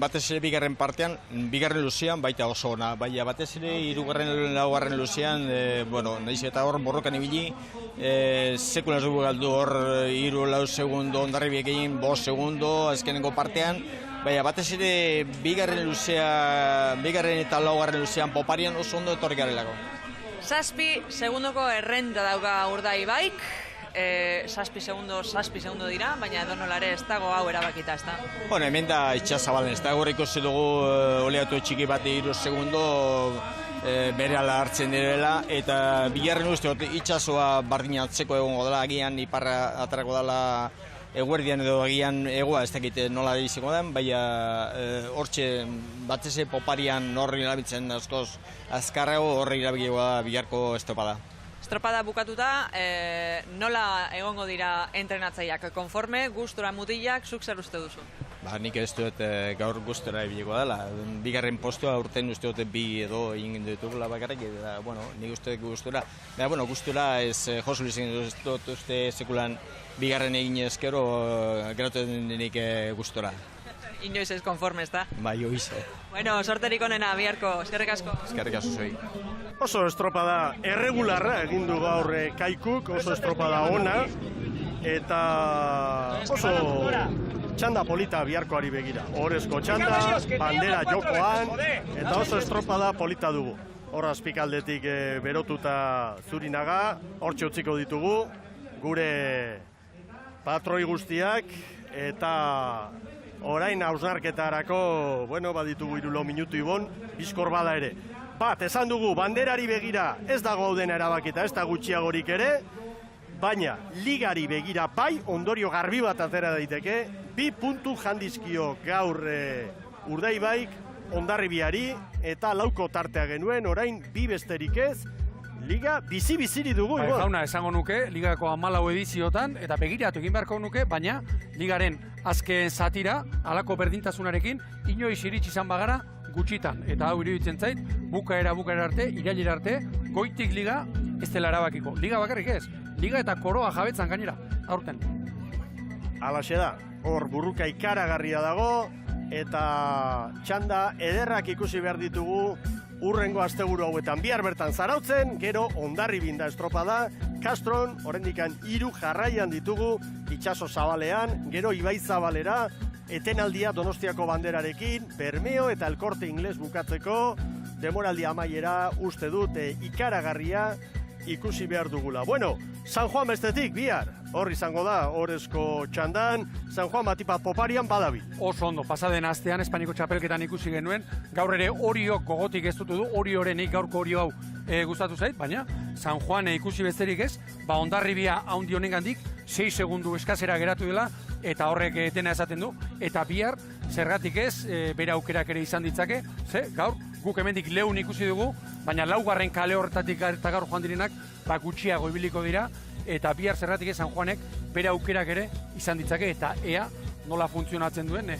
batez ere bigarren partean, bigarren luzean, baita oso ona. Baina batez ere, 3. laugarren luzean, nahiz eta hor borrokan ibili, sekula zugu galdu hor 3-4 segundo, Hondarribiak egin 5 segundo, azkenengo partean, baina batez ere bigarren eta laugarren luzean poparian oso ondo etorri garelako. 7 segundoko errenta dauka Urdaibaik, 7 segundo dira, baina edonolare ez dago hau erabakita, ez da? Bueno, hemen da itxasabalen, ez da gure ikusi dugu oleatu txiki bat 3 segundo berehala hartzen direla, eta bigarren uste itxasoa bardina atzeko egongo dela, agian iparra atarako dela eguerdian edo agian egoa ez dakit nola izango den, baina hortxe batez poparian horri erabiltzen askoz azkarrago horri erabiltzeko da biharko estropada. Estropada bukatuta, nola egongo dira entrenatzaileak? Konforme, gustura mutilak, zuk zer uste duzu? nik ez dut gaur gustora ibiliko dela. Bigarren postua urten uste dut bi edo egin ditugula bakarrik, eta, bueno, nik uste dut gustora. Baina, bueno, gustora ez Josu izan dut uste sekulan bigarren egin ezkero geratzen nik gustora. Inoiz ez konforme, ez da? Bai, oiz. Bueno, sorterik onena, biharko, eskerrik asko. Eskerrik asko zuei. Oso estropada erregularra egin du gaur Kaikuk, oso estropada ona, eta oso txanda polita biharkoari begira. Horrezko txanda, bandera jokoan, eta oso estropada polita dugu. Horra azpikaldetik berotuta Zurinaga, hortxe utziko ditugu, gure patroi guztiak, eta orain hausnarketarako, bueno, baditugu 3 minutu ibon, bizkor bada ere. Bat, esan dugu, banderari begira ez dago haudena erabakita, ez da gutxiagorik ere, baina ligari begira bai, ondorio garbi bat atera daiteke, 2 puntu jandizkio gaur Urdaibaik, Hondarribiari, eta lauko tartea genuen, orain 2 besterik ez, liga bizi-biziri dugu. Bai, jauna, esango nuke, ligako 14 ediziotan, eta begiratu egin beharko nuke, baina ligaren azken zatira, halako berdintasunarekin, inoiz iritsi izan bagara gutxitan. Eta hau iruditzen zait, bukaera arte, irailera arte, goitik liga ez dela erabakiko. Liga bakarrik ez, liga eta koroa jabetzan gainera, aurten. Halaxe da, hor burruka ikaragarria dago, eta txanda ederrak ikusi behar ditugu urrengo asteburu hauetan bihar bertan Zarautzen, gero Hondarribin da estropada, Castron, oraindikan 3 jarraian ditugu, Itsaso Zabalean, gero Ibai Zabalera, etenaldia Donostiako banderarekin, Bermeo eta Elkorte Ingles bukatzeko, demoraldi amaiera uste dut ikaragarria ikusi behar dugula. Bueno, San Juan bestetik bihar, hor izango da, horrezko txandan, San Juan batipat poparian badabil. Oso ondo, pasaden astean Espainiko txapelketan ikusi genuen, gaur ere Oriok gogotik ez dutu du, Oriorenik gaurko Orio hau gustatu zait, baina San Juan ikusi besterik ez, Hondarribia haundi honengandik 6 segundu eskazera geratu dela, eta horrek etena esaten du, eta bihar zergatik ez, bere aukerak ere izan ditzake, gaur guk hemendik Leun ikusi dugu, baina laugarren kale horretatik eta gaur joan direnak gutxiago ibiliko dira, eta bihar zergatik ez San Juanek bere aukerak ere izan ditzake, eta ea nola funtzionatzen duen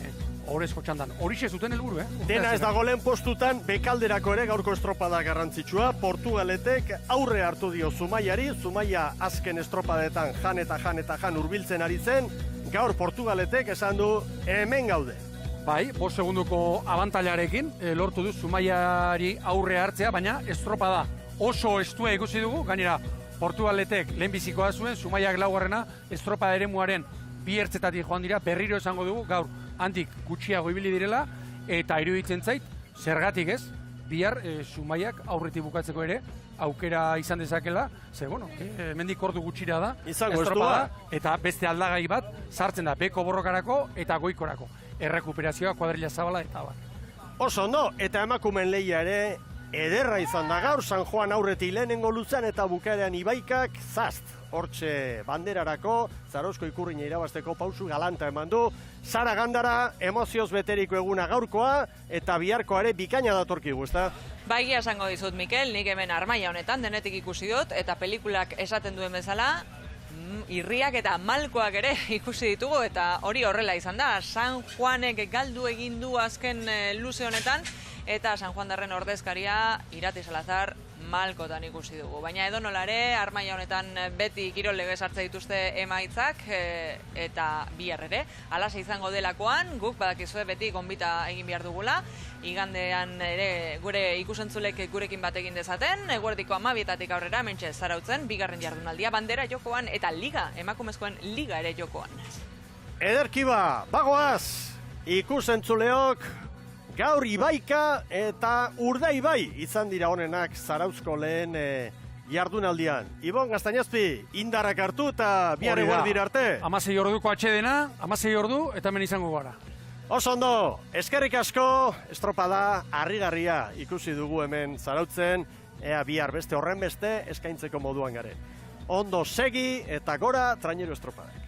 horrezko txandan. Horixe zuten helburu, Dena ez dago lehen postutan, bekalderako ere gaurko estropada garrantzitsua, Portugaletek aurre hartu dio Zumaiari, Zumaia azken estropadetan jan eta jan hurbiltzen ari zen, gaur Portugaletek esan du hemen gaude. Bai, 5 segunduko abantailarekin lortu du Zumaiari aurre hartzea, baina estropada oso estua ikusi dugu, gainera Portugaletek lehenbizikoa zuen, Zumaiak laugarrena estropada eremuaren 2 ertzetatik joan dira, berriro esango dugu, gaur handik gutxiago ibili direla, eta iruditzen zait, zergatik ez, bihar Zumaiak aurretik bukatzeko ere, aukera izan dezakela, ze, bueno, hemendik ordu gutxira da, estropada, eta beste aldagai bat, sartzen da, beko borrokarako eta goikorako. Errekuperazioa, kuadrilla zabala eta bat. Oso ondo, eta emakumen lehia ere, ederra izan da gaur, San Juan aurretik lehenengo luzan eta bukaeran Ibaikak zast. Hortxe banderarako, Zarauzko ikurrina irabazteko pausu galanta eman du, Sara Gandara emozioz beteriko eguna gaurkoa, eta biharkoa ere bikaina datorkigu, ezta? Baigia esango dizut, Mikel, nik hemen Armaia honetan denetik ikusi dut, eta pelikulak esaten duen bezala, irriak eta malkoak ere ikusi ditugu, eta hori horrela izan da. San Juanek galdu egin du azken luze honetan, eta San Juan darren ordezkaria Irati Salazar malkotan ikusi dugu. Baina edonola ere, Armaia honetan beti kirol legez hartze dituzte emaitzak, eta bihar ere. Alase izango delakoan, guk badakizue beti gonbita egin behar dugula, igandean ere gure ikusentzulek gurekin bat egin dezaten, eguerdiko 12etatik aurrera, hementxe Zarautzen, bigarren jardunaldia, bandera jokoan, eta liga, emakumezkoen liga ere jokoan. Ederkiba, bagoaz, ikusentzuleok, gaur Ibaika eta Urdaibai izan dira honenak Zarauzko lehen jardunaldian. Ibon Gaztañazpi, indarrak hartu eta bihar eguerdira arte. 16 orduko atxedena, 16 ordu eta hemen izango gara. Oso ondo, eskerrik asko, estropada harrigarria ikusi dugu hemen Zarautzen, ea bihar beste horren beste eskaintzeko moduan garen. Ondo segi eta gora trainero estropadak.